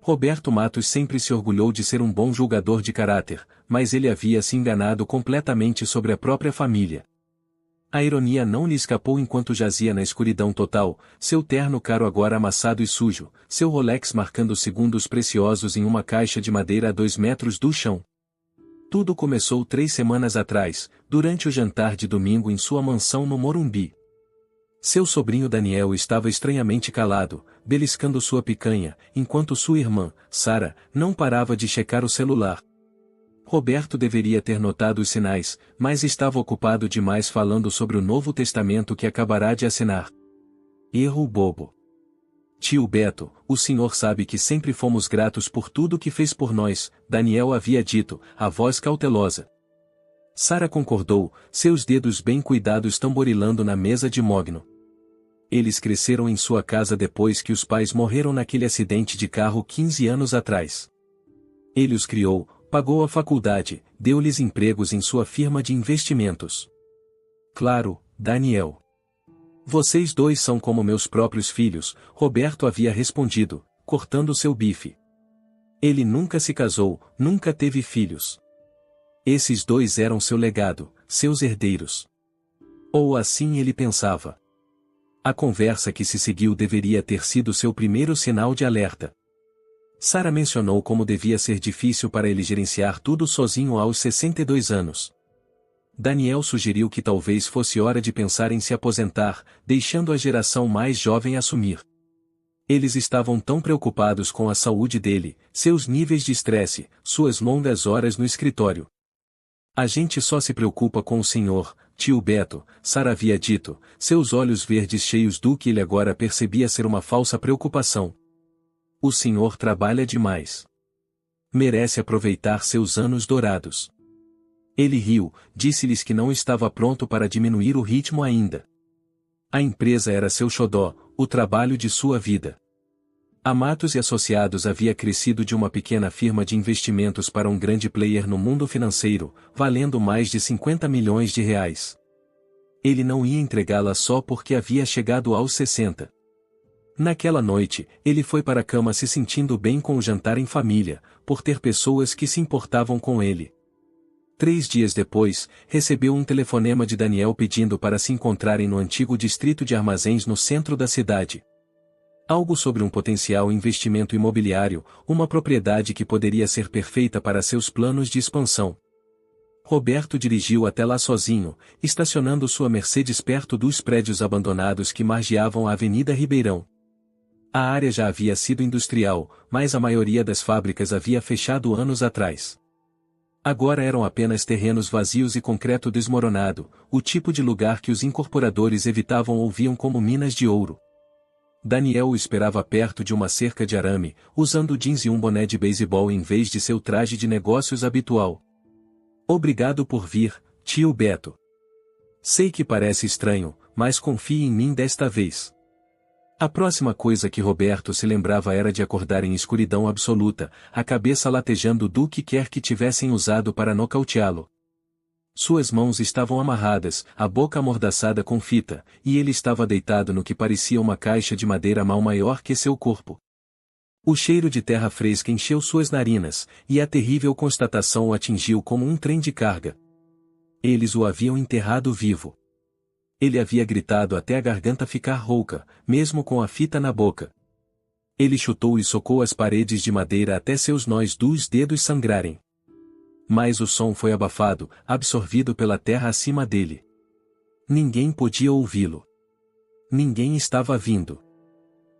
Roberto Matos sempre se orgulhou de ser um bom julgador de caráter, mas ele havia se enganado completamente sobre a própria família. A ironia não lhe escapou enquanto jazia na escuridão total, seu terno caro agora amassado e sujo, seu Rolex marcando segundos preciosos em uma caixa de madeira a 2 metros do chão. Tudo começou 3 semanas atrás, durante o jantar de domingo em sua mansão no Morumbi. Seu sobrinho Daniel estava estranhamente calado, beliscando sua picanha, enquanto sua irmã, Sara, não parava de checar o celular. Roberto deveria ter notado os sinais, mas estava ocupado demais falando sobre o Novo Testamento que acabará de assinar. Erro bobo. Tio Beto, o senhor sabe que sempre fomos gratos por tudo que fez por nós, Daniel havia dito, a voz cautelosa. Sara concordou, seus dedos bem cuidados tamborilando na mesa de mogno. Eles cresceram em sua casa depois que os pais morreram naquele acidente de carro 15 anos atrás. Ele os criou, pagou a faculdade, deu-lhes empregos em sua firma de investimentos. Claro, Daniel. Vocês dois são como meus próprios filhos, Roberto havia respondido, cortando seu bife. Ele nunca se casou, nunca teve filhos. Esses dois eram seu legado, seus herdeiros. Ou assim ele pensava. A conversa que se seguiu deveria ter sido seu primeiro sinal de alerta. Sara mencionou como devia ser difícil para ele gerenciar tudo sozinho aos 62 anos. Daniel sugeriu que talvez fosse hora de pensar em se aposentar, deixando a geração mais jovem assumir. Eles estavam tão preocupados com a saúde dele, seus níveis de estresse, suas longas horas no escritório. A gente só se preocupa com o senhor, tio Beto, Sara havia dito, seus olhos verdes cheios do que ele agora percebia ser uma falsa preocupação. O senhor trabalha demais. Merece aproveitar seus anos dourados. Ele riu, disse-lhes que não estava pronto para diminuir o ritmo ainda. A empresa era seu xodó, o trabalho de sua vida. A Matos e Associados havia crescido de uma pequena firma de investimentos para um grande player no mundo financeiro, valendo mais de 50 milhões de reais. Ele não ia entregá-la só porque havia chegado aos 60. Naquela noite, ele foi para a cama se sentindo bem com o jantar em família, por ter pessoas que se importavam com ele. 3 dias depois, recebeu um telefonema de Daniel pedindo para se encontrarem no antigo distrito de armazéns no centro da cidade. Algo sobre um potencial investimento imobiliário, uma propriedade que poderia ser perfeita para seus planos de expansão. Roberto dirigiu até lá sozinho, estacionando sua Mercedes perto dos prédios abandonados que margeavam a Avenida Ribeirão. A área já havia sido industrial, mas a maioria das fábricas havia fechado anos atrás. Agora eram apenas terrenos vazios e concreto desmoronado, o tipo de lugar que os incorporadores evitavam ou viam como minas de ouro. Daniel o esperava perto de uma cerca de arame, usando jeans e um boné de beisebol em vez de seu traje de negócios habitual. Obrigado por vir, tio Beto. Sei que parece estranho, mas confie em mim desta vez. A próxima coisa que Roberto se lembrava era de acordar em escuridão absoluta, a cabeça latejando do que quer que tivessem usado para nocauteá-lo. Suas mãos estavam amarradas, a boca amordaçada com fita, e ele estava deitado no que parecia uma caixa de madeira mal maior que seu corpo. O cheiro de terra fresca encheu suas narinas, e a terrível constatação o atingiu como um trem de carga. Eles o haviam enterrado vivo. Ele havia gritado até a garganta ficar rouca, mesmo com a fita na boca. Ele chutou e socou as paredes de madeira até seus nós dos dedos sangrarem. Mas o som foi abafado, absorvido pela terra acima dele. Ninguém podia ouvi-lo. Ninguém estava vindo.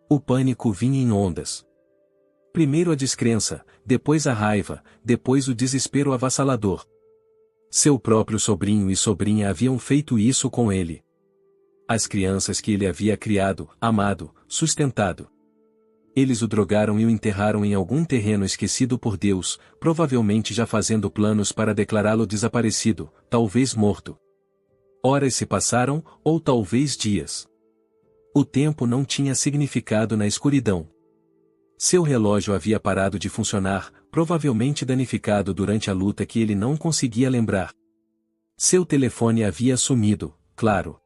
O pânico vinha em ondas. Primeiro a descrença, depois a raiva, depois o desespero avassalador. Seu próprio sobrinho e sobrinha haviam feito isso com ele. As crianças que ele havia criado, amado, sustentado. Eles o drogaram e o enterraram em algum terreno esquecido por Deus, provavelmente já fazendo planos para declará-lo desaparecido, talvez morto. Horas se passaram, ou talvez dias. O tempo não tinha significado na escuridão. Seu relógio havia parado de funcionar, provavelmente danificado durante a luta que ele não conseguia lembrar. Seu telefone havia sumido, claro.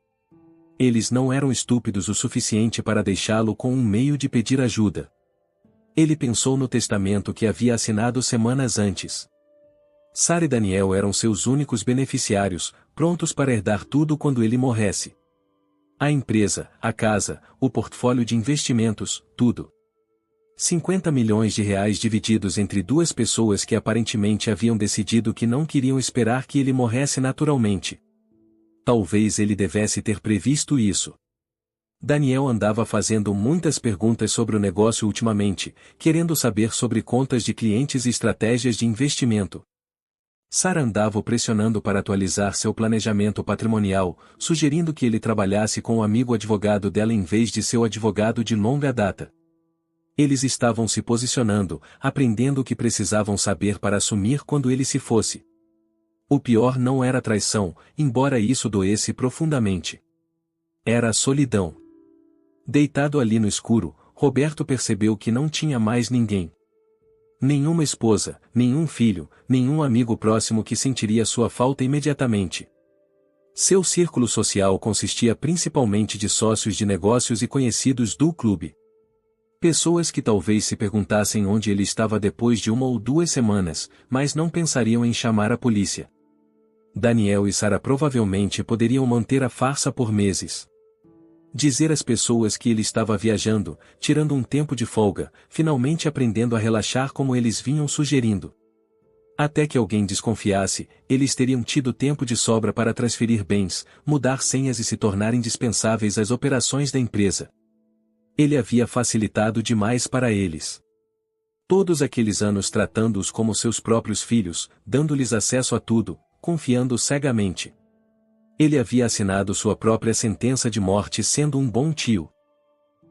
Eles não eram estúpidos o suficiente para deixá-lo com um meio de pedir ajuda. Ele pensou no testamento que havia assinado semanas antes. Sara e Daniel eram seus únicos beneficiários, prontos para herdar tudo quando ele morresse. A empresa, a casa, o portfólio de investimentos, tudo. 50 milhões de reais divididos entre duas pessoas que aparentemente haviam decidido que não queriam esperar que ele morresse naturalmente. Talvez ele devesse ter previsto isso. Daniel andava fazendo muitas perguntas sobre o negócio ultimamente, querendo saber sobre contas de clientes e estratégias de investimento. Sara andava o pressionando para atualizar seu planejamento patrimonial, sugerindo que ele trabalhasse com o amigo advogado dela em vez de seu advogado de longa data. Eles estavam se posicionando, aprendendo o que precisavam saber para assumir quando ele se fosse. O pior não era a traição, embora isso doesse profundamente. Era a solidão. Deitado ali no escuro, Roberto percebeu que não tinha mais ninguém. Nenhuma esposa, nenhum filho, nenhum amigo próximo que sentiria sua falta imediatamente. Seu círculo social consistia principalmente de sócios de negócios e conhecidos do clube. Pessoas que talvez se perguntassem onde ele estava depois de 1 ou 2 semanas, mas não pensariam em chamar a polícia. Daniel e Sara provavelmente poderiam manter a farsa por meses. Dizer às pessoas que ele estava viajando, tirando um tempo de folga, finalmente aprendendo a relaxar como eles vinham sugerindo. Até que alguém desconfiasse, eles teriam tido tempo de sobra para transferir bens, mudar senhas e se tornar indispensáveis às operações da empresa. Ele havia facilitado demais para eles. Todos aqueles anos tratando-os como seus próprios filhos, dando-lhes acesso a tudo, confiando cegamente. Ele havia assinado sua própria sentença de morte sendo um bom tio.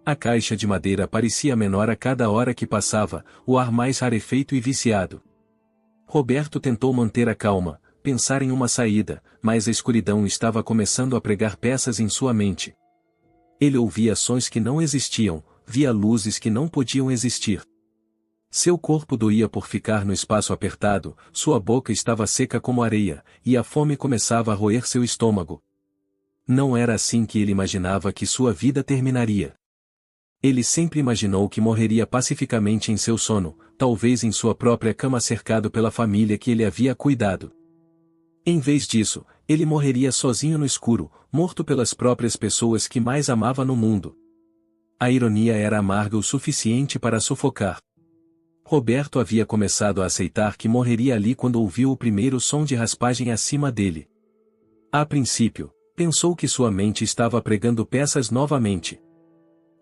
A caixa de madeira parecia menor a cada hora que passava, o ar mais rarefeito e viciado. Roberto tentou manter a calma, pensar em uma saída, mas a escuridão estava começando a pregar peças em sua mente. Ele ouvia sons que não existiam, via luzes que não podiam existir. Seu corpo doía por ficar no espaço apertado, sua boca estava seca como areia, e a fome começava a roer seu estômago. Não era assim que ele imaginava que sua vida terminaria. Ele sempre imaginou que morreria pacificamente em seu sono, talvez em sua própria cama cercado pela família que ele havia cuidado. Em vez disso, ele morreria sozinho no escuro, morto pelas próprias pessoas que mais amava no mundo. A ironia era amarga o suficiente para sufocar. Roberto havia começado a aceitar que morreria ali quando ouviu o primeiro som de raspagem acima dele. A princípio, pensou que sua mente estava pregando peças novamente.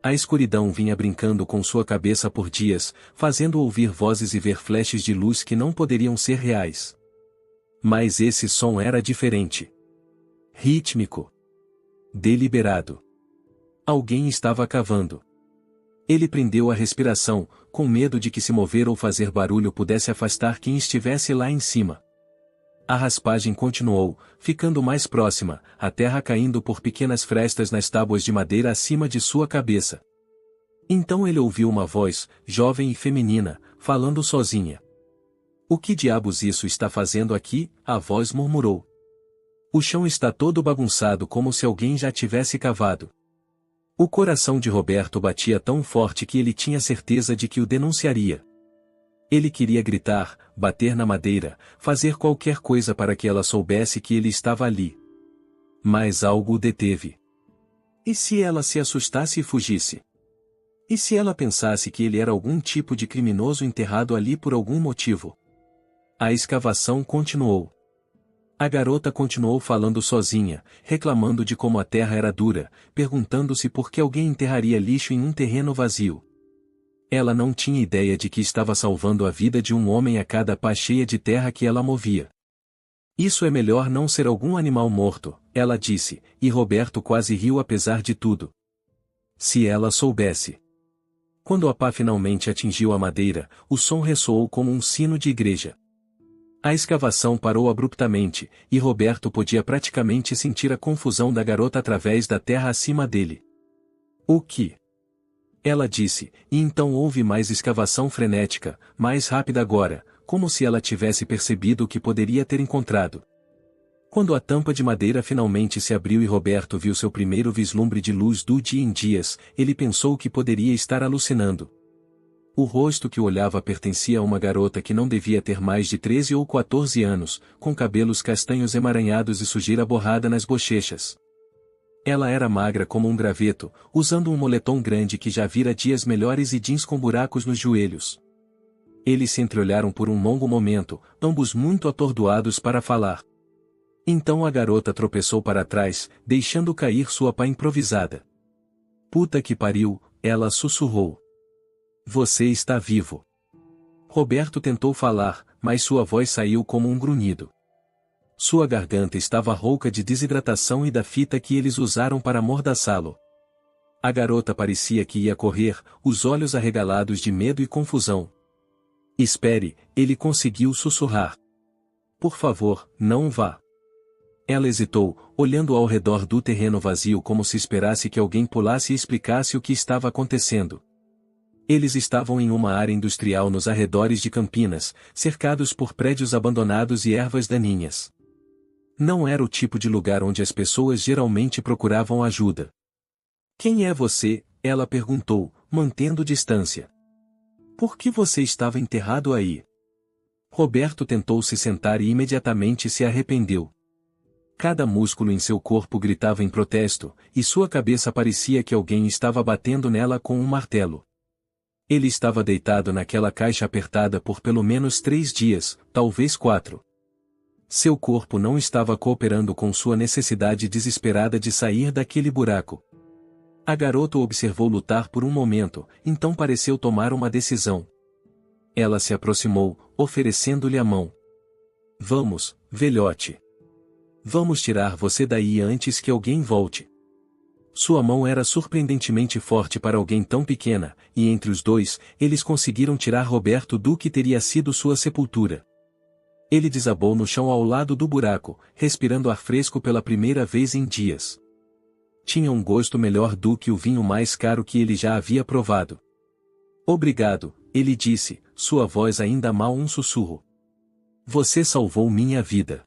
A escuridão vinha brincando com sua cabeça por dias, fazendo ouvir vozes e ver flashes de luz que não poderiam ser reais. Mas esse som era diferente. Rítmico. Deliberado. Alguém estava cavando. Ele prendeu a respiração, com medo de que se mover ou fazer barulho pudesse afastar quem estivesse lá em cima. A raspagem continuou, ficando mais próxima, a terra caindo por pequenas frestas nas tábuas de madeira acima de sua cabeça. Então ele ouviu uma voz, jovem e feminina, falando sozinha. "O que diabos isso está fazendo aqui?" a voz murmurou. "O chão está todo bagunçado como se alguém já tivesse cavado." O coração de Roberto batia tão forte que ele tinha certeza de que o denunciaria. Ele queria gritar, bater na madeira, fazer qualquer coisa para que ela soubesse que ele estava ali. Mas algo o deteve. E se ela se assustasse e fugisse? E se ela pensasse que ele era algum tipo de criminoso enterrado ali por algum motivo? A escavação continuou. A garota continuou falando sozinha, reclamando de como a terra era dura, perguntando-se por que alguém enterraria lixo em um terreno vazio. Ela não tinha ideia de que estava salvando a vida de um homem a cada pá cheia de terra que ela movia. "Isso é melhor não ser algum animal morto", ela disse, e Roberto quase riu apesar de tudo. Se ela soubesse. Quando a pá finalmente atingiu a madeira, o som ressoou como um sino de igreja. A escavação parou abruptamente, e Roberto podia praticamente sentir a confusão da garota através da terra acima dele. "O que?" ela disse, e então houve mais escavação frenética, mais rápida agora, como se ela tivesse percebido o que poderia ter encontrado. Quando a tampa de madeira finalmente se abriu e Roberto viu seu primeiro vislumbre de luz do dia em dias, ele pensou que poderia estar alucinando. O rosto que o olhava pertencia a uma garota que não devia ter mais de 13 ou 14 anos, com cabelos castanhos emaranhados e sujeira borrada nas bochechas. Ela era magra como um graveto, usando um moletom grande que já vira dias melhores e jeans com buracos nos joelhos. Eles se entreolharam por um longo momento, ambos muito atordoados para falar. Então a garota tropeçou para trás, deixando cair sua pá improvisada. "Puta que pariu", ela sussurrou. "Você está vivo." Roberto tentou falar, mas sua voz saiu como um grunhido. Sua garganta estava rouca de desidratação e da fita que eles usaram para amordaçá-lo. A garota parecia que ia correr, os olhos arregalados de medo e confusão. "Espere", ele conseguiu sussurrar. "Por favor, não vá." Ela hesitou, olhando ao redor do terreno vazio como se esperasse que alguém pulasse e explicasse o que estava acontecendo. Eles estavam em uma área industrial nos arredores de Campinas, cercados por prédios abandonados e ervas daninhas. Não era o tipo de lugar onde as pessoas geralmente procuravam ajuda. "Quem é você?", ela perguntou, mantendo distância. "Por que você estava enterrado aí?" Roberto tentou se sentar e imediatamente se arrependeu. Cada músculo em seu corpo gritava em protesto, e sua cabeça parecia que alguém estava batendo nela com um martelo. Ele estava deitado naquela caixa apertada por pelo menos 3 dias, talvez 4. Seu corpo não estava cooperando com sua necessidade desesperada de sair daquele buraco. A garota o observou lutar por um momento, então pareceu tomar uma decisão. Ela se aproximou, oferecendo-lhe a mão. "Vamos, velhote. Vamos tirar você daí antes que alguém volte." Sua mão era surpreendentemente forte para alguém tão pequena, e entre os dois, eles conseguiram tirar Roberto do que teria sido sua sepultura. Ele desabou no chão ao lado do buraco, respirando ar fresco pela primeira vez em dias. Tinha um gosto melhor do que o vinho mais caro que ele já havia provado. "Obrigado", ele disse, sua voz ainda mal um sussurro. "Você salvou minha vida."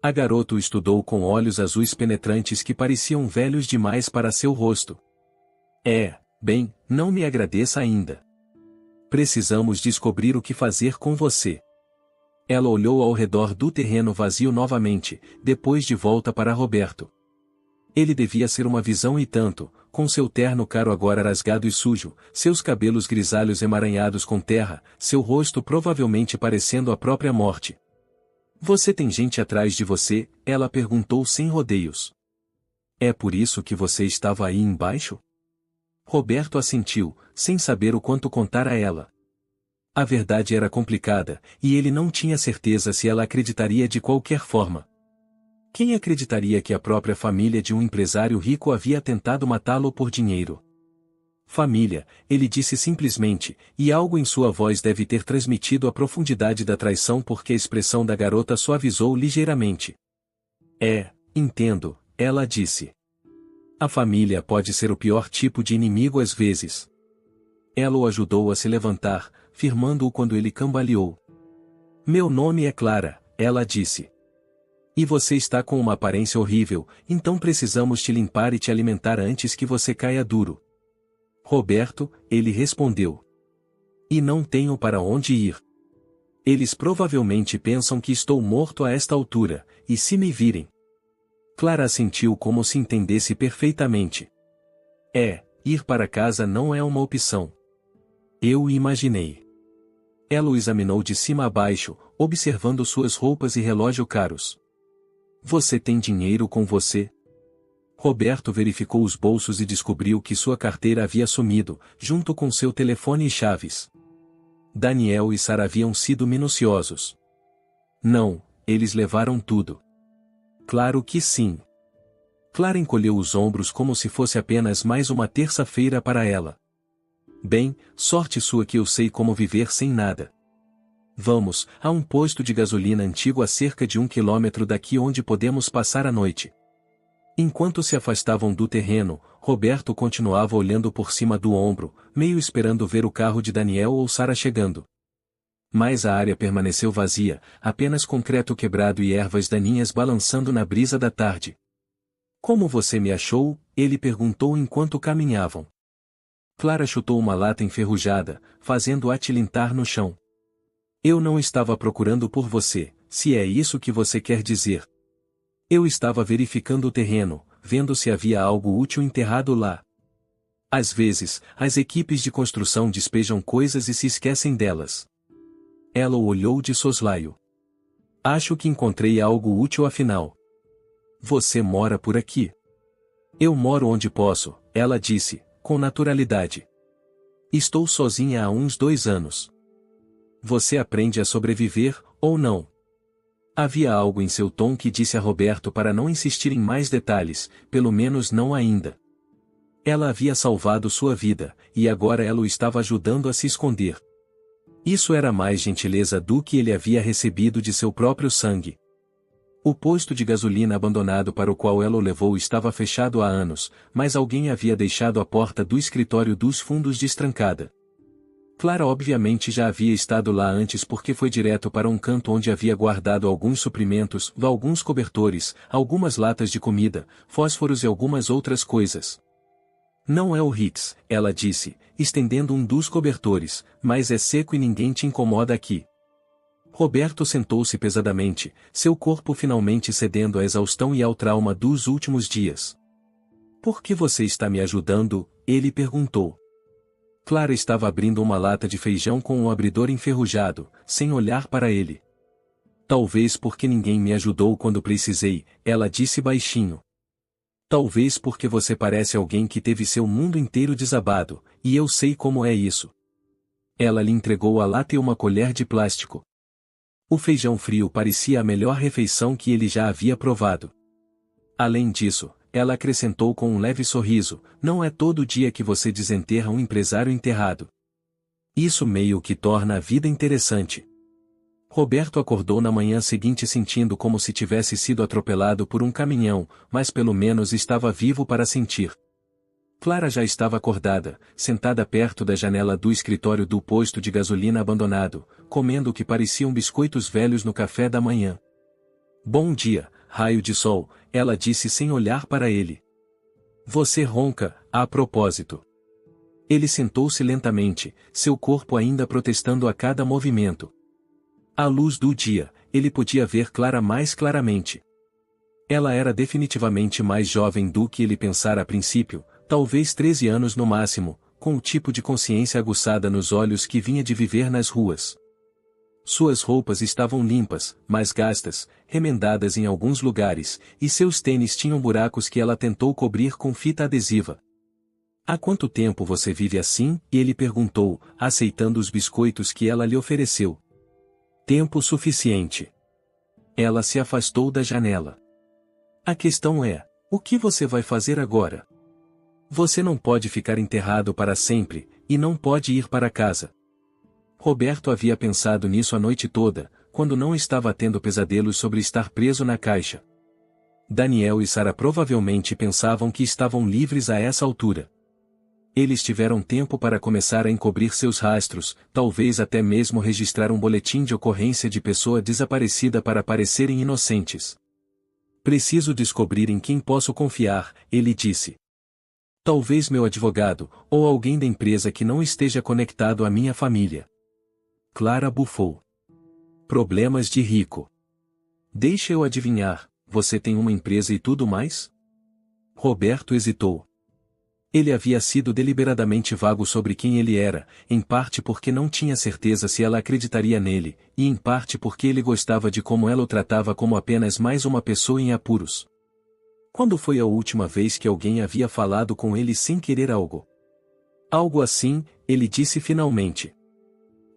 A garota o estudou com olhos azuis penetrantes que pareciam velhos demais para seu rosto. Bem, não me agradeça ainda. Precisamos descobrir o que fazer com você." Ela olhou ao redor do terreno vazio novamente, depois de volta para Roberto. Ele devia ser uma visão e tanto, com seu terno caro agora rasgado e sujo, seus cabelos grisalhos emaranhados com terra, seu rosto provavelmente parecendo a própria morte. "Você tem gente atrás de você?", ela perguntou sem rodeios. "É por isso que você estava aí embaixo?" Roberto assentiu, sem saber o quanto contar a ela. A verdade era complicada, e ele não tinha certeza se ela acreditaria de qualquer forma. Quem acreditaria que a própria família de um empresário rico havia tentado matá-lo por dinheiro? "Família", ele disse simplesmente, e algo em sua voz deve ter transmitido a profundidade da traição porque a expressão da garota suavizou ligeiramente. Entendo", ela disse. "A família pode ser o pior tipo de inimigo às vezes." Ela o ajudou a se levantar, firmando-o quando ele cambaleou. "Meu nome é Clara", ela disse. "E você está com uma aparência horrível, então precisamos te limpar e te alimentar antes que você caia duro." "Roberto", ele respondeu. "E não tenho para onde ir. Eles provavelmente pensam que estou morto a esta altura, e se me virem..." Clara assentiu como se entendesse perfeitamente. Ir para casa não é uma opção." "Eu imaginei." Ela o examinou de cima a baixo, observando suas roupas e relógio caros. "Você tem dinheiro com você?" Roberto verificou os bolsos e descobriu que sua carteira havia sumido, junto com seu telefone e chaves. Daniel e Sara haviam sido minuciosos. "Não, eles levaram tudo." "Claro que sim." Clara encolheu os ombros como se fosse apenas mais uma terça-feira para ela. "Bem, sorte sua que eu sei como viver sem nada. Vamos, há um posto de gasolina antigo a cerca de 1 quilômetro daqui onde podemos passar a noite." Enquanto se afastavam do terreno, Roberto continuava olhando por cima do ombro, meio esperando ver o carro de Daniel ou Sara chegando. Mas a área permaneceu vazia, apenas concreto quebrado e ervas daninhas balançando na brisa da tarde. "Como você me achou?", ele perguntou enquanto caminhavam. Clara chutou uma lata enferrujada, fazendo-a tilintar no chão. Eu não estava procurando por você, se é isso que você quer dizer. Eu estava verificando o terreno, vendo se havia algo útil enterrado lá. Às vezes, as equipes de construção despejam coisas e se esquecem delas. Ela o olhou de soslaio. Acho que encontrei algo útil afinal. Você mora por aqui? Eu moro onde posso, ela disse, com naturalidade. Estou sozinha há uns 2 anos. Você aprende a sobreviver, ou não? Havia algo em seu tom que disse a Roberto para não insistir em mais detalhes, pelo menos não ainda. Ela havia salvado sua vida, e agora ela o estava ajudando a se esconder. Isso era mais gentileza do que ele havia recebido de seu próprio sangue. O posto de gasolina abandonado para o qual ela o levou estava fechado há anos, mas alguém havia deixado a porta do escritório dos fundos destrancada. Clara obviamente já havia estado lá antes porque foi direto para um canto onde havia guardado alguns suprimentos, alguns cobertores, algumas latas de comida, fósforos e algumas outras coisas. Não é o Ritz, ela disse, estendendo um dos cobertores, mas é seco e ninguém te incomoda aqui. Roberto sentou-se pesadamente, seu corpo finalmente cedendo à exaustão e ao trauma dos últimos dias. Por que você está me ajudando? Ele perguntou. Clara estava abrindo uma lata de feijão com um abridor enferrujado, sem olhar para ele. Talvez porque ninguém me ajudou quando precisei, ela disse baixinho. Talvez porque você parece alguém que teve seu mundo inteiro desabado, e eu sei como é isso. Ela lhe entregou a lata e uma colher de plástico. O feijão frio parecia a melhor refeição que ele já havia provado. Além disso, ela acrescentou com um leve sorriso, não é todo dia que você desenterra um empresário enterrado. Isso meio que torna a vida interessante. Roberto acordou na manhã seguinte sentindo como se tivesse sido atropelado por um caminhão, mas pelo menos estava vivo para sentir. Clara já estava acordada, sentada perto da janela do escritório do posto de gasolina abandonado, comendo o que pareciam biscoitos velhos no café da manhã. Bom dia, raio de sol, ela disse sem olhar para ele. Você ronca, a propósito. Ele sentou-se lentamente, seu corpo ainda protestando a cada movimento. À luz do dia, ele podia ver Clara mais claramente. Ela era definitivamente mais jovem do que ele pensara a princípio, talvez 13 anos no máximo, com o tipo de consciência aguçada nos olhos que vinha de viver nas ruas. Suas roupas estavam limpas, mas gastas, remendadas em alguns lugares, e seus tênis tinham buracos que ela tentou cobrir com fita adesiva. Há quanto tempo você vive assim? Ele perguntou, aceitando os biscoitos que ela lhe ofereceu. Tempo suficiente. Ela se afastou da janela. A questão é, o que você vai fazer agora? Você não pode ficar enterrado para sempre, e não pode ir para casa. Roberto havia pensado nisso a noite toda, quando não estava tendo pesadelos sobre estar preso na caixa. Daniel e Sara provavelmente pensavam que estavam livres a essa altura. Eles tiveram tempo para começar a encobrir seus rastros, talvez até mesmo registrar um boletim de ocorrência de pessoa desaparecida para parecerem inocentes. Preciso descobrir em quem posso confiar, ele disse. Talvez meu advogado, ou alguém da empresa que não esteja conectado à minha família. Clara bufou. Problemas de rico. Deixa eu adivinhar, você tem uma empresa e tudo mais? Roberto hesitou. Ele havia sido deliberadamente vago sobre quem ele era, em parte porque não tinha certeza se ela acreditaria nele, e em parte porque ele gostava de como ela o tratava como apenas mais uma pessoa em apuros. Quando foi a última vez que alguém havia falado com ele sem querer algo? Algo assim, ele disse finalmente.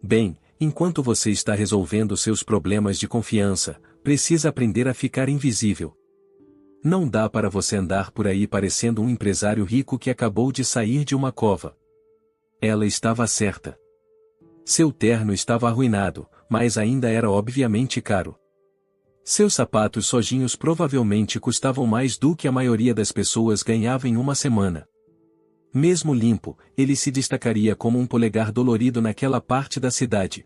Bem, enquanto você está resolvendo seus problemas de confiança, precisa aprender a ficar invisível. Não dá para você andar por aí parecendo um empresário rico que acabou de sair de uma cova. Ela estava certa. Seu terno estava arruinado, mas ainda era obviamente caro. Seus sapatos sojinhos provavelmente custavam mais do que a maioria das pessoas ganhava em uma semana. Mesmo limpo, ele se destacaria como um polegar dolorido naquela parte da cidade.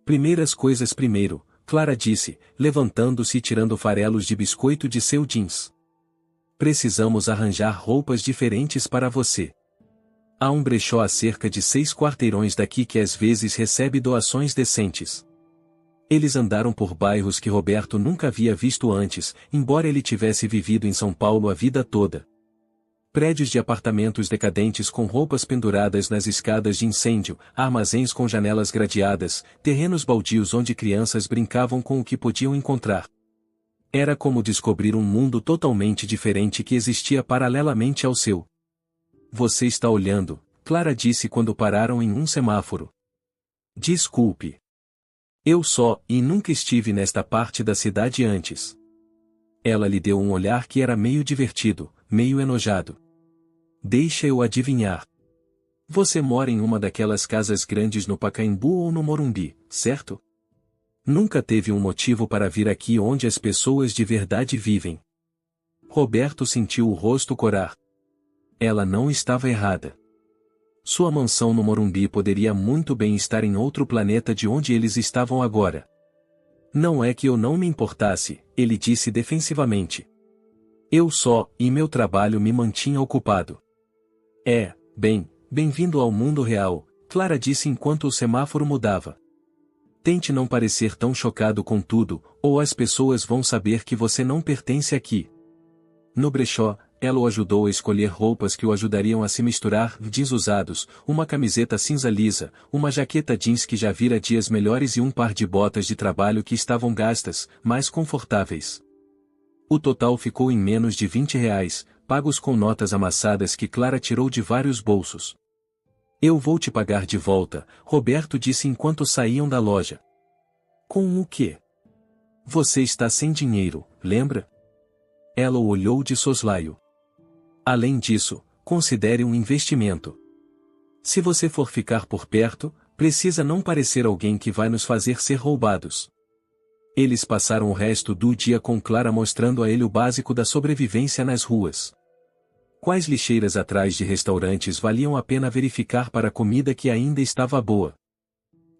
Primeiras coisas primeiro, Clara disse, levantando-se e tirando farelos de biscoito de seu jeans. Precisamos arranjar roupas diferentes para você. Há um brechó a cerca de 6 quarteirões daqui que às vezes recebe doações decentes. Eles andaram por bairros que Roberto nunca havia visto antes, embora ele tivesse vivido em São Paulo a vida toda. Prédios de apartamentos decadentes com roupas penduradas nas escadas de incêndio, armazéns com janelas gradeadas, terrenos baldios onde crianças brincavam com o que podiam encontrar. Era como descobrir um mundo totalmente diferente que existia paralelamente ao seu. Você está olhando, Clara disse quando pararam em um semáforo. Desculpe. Eu e nunca estive nesta parte da cidade antes. Ela lhe deu um olhar que era meio divertido, meio enojado. Deixa eu adivinhar. Você mora em uma daquelas casas grandes no Pacaembu ou no Morumbi, certo? Nunca teve um motivo para vir aqui onde as pessoas de verdade vivem. Roberto sentiu o rosto corar. Ela não estava errada. Sua mansão no Morumbi poderia muito bem estar em outro planeta de onde eles estavam agora. Não é que eu não me importasse, ele disse defensivamente. Eu e meu trabalho me mantinha ocupado. Bem-vindo ao mundo real, Clara disse enquanto o semáforo mudava. Tente não parecer tão chocado com tudo, ou as pessoas vão saber que você não pertence aqui. No brechó, ela o ajudou a escolher roupas que o ajudariam a se misturar, jeans usados, uma camiseta cinza lisa, uma jaqueta jeans que já vira dias melhores e um par de botas de trabalho que estavam gastas, mais confortáveis. O total ficou em menos de R$ 20, pagos com notas amassadas que Clara tirou de vários bolsos. Eu vou te pagar de volta, Roberto disse enquanto saíam da loja. Com o quê? Você está sem dinheiro, lembra? Ela o olhou de soslaio. Além disso, considere um investimento. Se você for ficar por perto, precisa não parecer alguém que vai nos fazer ser roubados. Eles passaram o resto do dia com Clara mostrando a ele o básico da sobrevivência nas ruas. Quais lixeiras atrás de restaurantes valiam a pena verificar para a comida que ainda estava boa?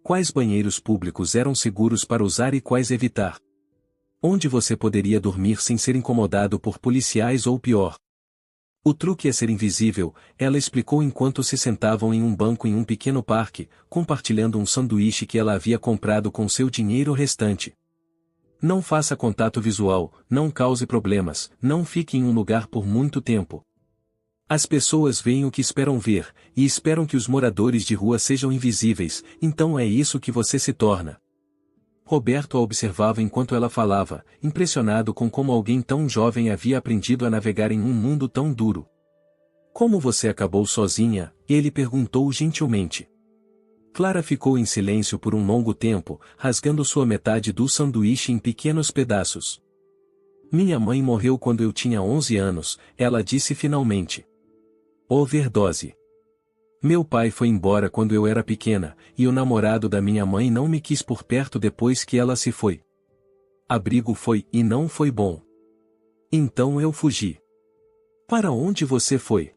Quais banheiros públicos eram seguros para usar e quais evitar? Onde você poderia dormir sem ser incomodado por policiais ou pior? O truque é ser invisível, ela explicou enquanto se sentavam em um banco em um pequeno parque, compartilhando um sanduíche que ela havia comprado com seu dinheiro restante. Não faça contato visual, não cause problemas, não fique em um lugar por muito tempo. As pessoas veem o que esperam ver, e esperam que os moradores de rua sejam invisíveis, então é isso que você se torna. Roberto a observava enquanto ela falava, impressionado com como alguém tão jovem havia aprendido a navegar em um mundo tão duro. Como você acabou sozinha? Ele perguntou gentilmente. Clara ficou em silêncio por um longo tempo, rasgando sua metade do sanduíche em pequenos pedaços. Minha mãe morreu quando eu tinha 11 anos, ela disse finalmente. Overdose. Meu pai foi embora quando eu era pequena, e o namorado da minha mãe não me quis por perto depois que ela se foi. Abrigo foi e não foi bom. Então eu fugi. Para onde você foi?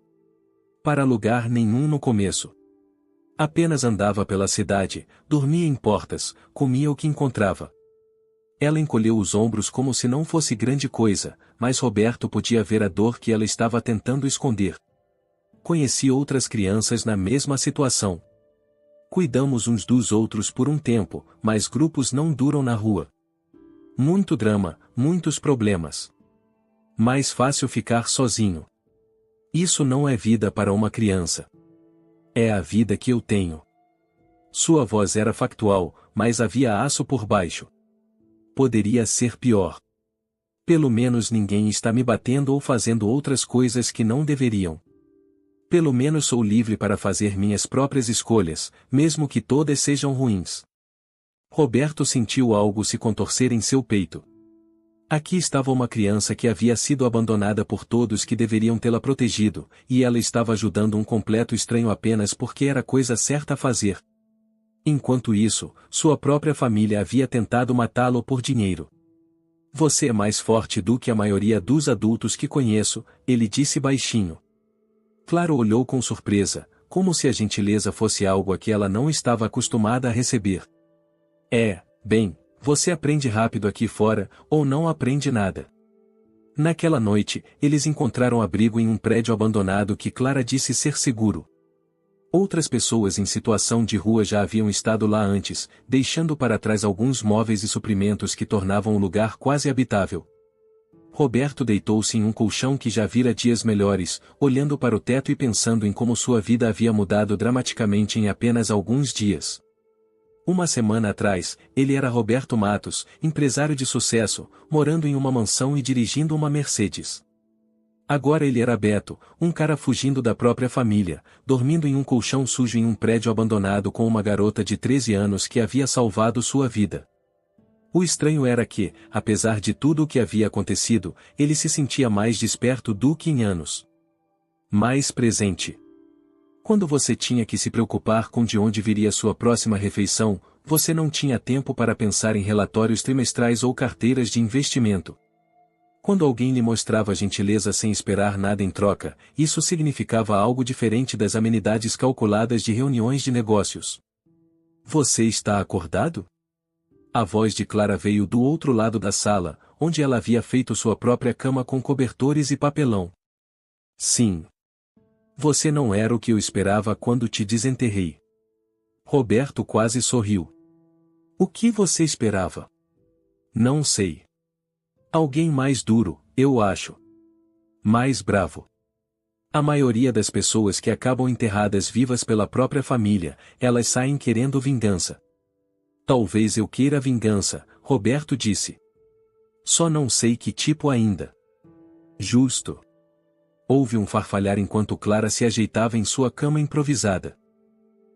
Para lugar nenhum no começo. Apenas andava pela cidade, dormia em portas, comia o que encontrava. Ela encolheu os ombros como se não fosse grande coisa, mas Roberto podia ver a dor que ela estava tentando esconder. Conheci outras crianças na mesma situação. Cuidamos uns dos outros por um tempo, mas grupos não duram na rua. Muito drama, muitos problemas. Mais fácil ficar sozinho. Isso não é vida para uma criança. É a vida que eu tenho. Sua voz era factual, mas havia aço por baixo. Poderia ser pior. Pelo menos ninguém está me batendo ou fazendo outras coisas que não deveriam. Pelo menos sou livre para fazer minhas próprias escolhas, mesmo que todas sejam ruins. Roberto sentiu algo se contorcer em seu peito. Aqui estava uma criança que havia sido abandonada por todos que deveriam tê-la protegido, e ela estava ajudando um completo estranho apenas porque era a coisa certa a fazer. Enquanto isso, sua própria família havia tentado matá-lo por dinheiro. Você é mais forte do que a maioria dos adultos que conheço, ele disse baixinho. Clara olhou com surpresa, como se a gentileza fosse algo a que ela não estava acostumada a receber. Você aprende rápido aqui fora, ou não aprende nada. Naquela noite, eles encontraram abrigo em um prédio abandonado que Clara disse ser seguro. Outras pessoas em situação de rua já haviam estado lá antes, deixando para trás alguns móveis e suprimentos que tornavam o lugar quase habitável. Roberto deitou-se em um colchão que já vira dias melhores, olhando para o teto e pensando em como sua vida havia mudado dramaticamente em apenas alguns dias. Uma semana atrás, ele era Roberto Matos, empresário de sucesso, morando em uma mansão e dirigindo uma Mercedes. Agora ele era Beto, um cara fugindo da própria família, dormindo em um colchão sujo em um prédio abandonado com uma garota de 13 anos que havia salvado sua vida. O estranho era que, apesar de tudo o que havia acontecido, ele se sentia mais desperto do que em anos. Mais presente. Quando você tinha que se preocupar com de onde viria sua próxima refeição, você não tinha tempo para pensar em relatórios trimestrais ou carteiras de investimento. Quando alguém lhe mostrava gentileza sem esperar nada em troca, isso significava algo diferente das amenidades calculadas de reuniões de negócios. Você está acordado? A voz de Clara veio do outro lado da sala, onde ela havia feito sua própria cama com cobertores e papelão. Sim. Você não era o que eu esperava quando te desenterrei. Roberto quase sorriu. O que você esperava? Não sei. Alguém mais duro, eu acho. Mais bravo. A maioria das pessoas que acabam enterradas vivas pela própria família, elas saem querendo vingança. Talvez eu queira vingança, Roberto disse. Só não sei que tipo ainda. Justo. Houve um farfalhar enquanto Clara se ajeitava em sua cama improvisada.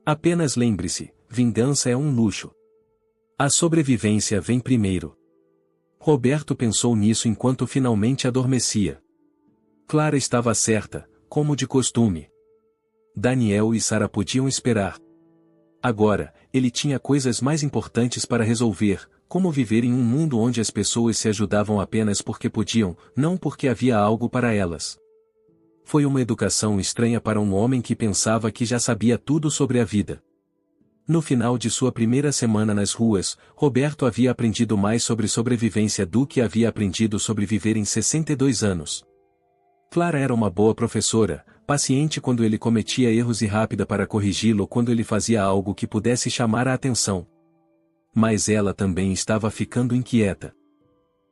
Apenas lembre-se, vingança é um luxo. A sobrevivência vem primeiro. Roberto pensou nisso enquanto finalmente adormecia. Clara estava certa, como de costume. Daniel e Sara podiam esperar. Agora, ele tinha coisas mais importantes para resolver, como viver em um mundo onde as pessoas se ajudavam apenas porque podiam, não porque havia algo para elas. Foi uma educação estranha para um homem que pensava que já sabia tudo sobre a vida. No final de sua primeira semana nas ruas, Roberto havia aprendido mais sobre sobrevivência do que havia aprendido sobre viver em 62 anos. Clara era uma boa professora, paciente quando ele cometia erros e rápida para corrigi-lo quando ele fazia algo que pudesse chamar a atenção. Mas ela também estava ficando inquieta.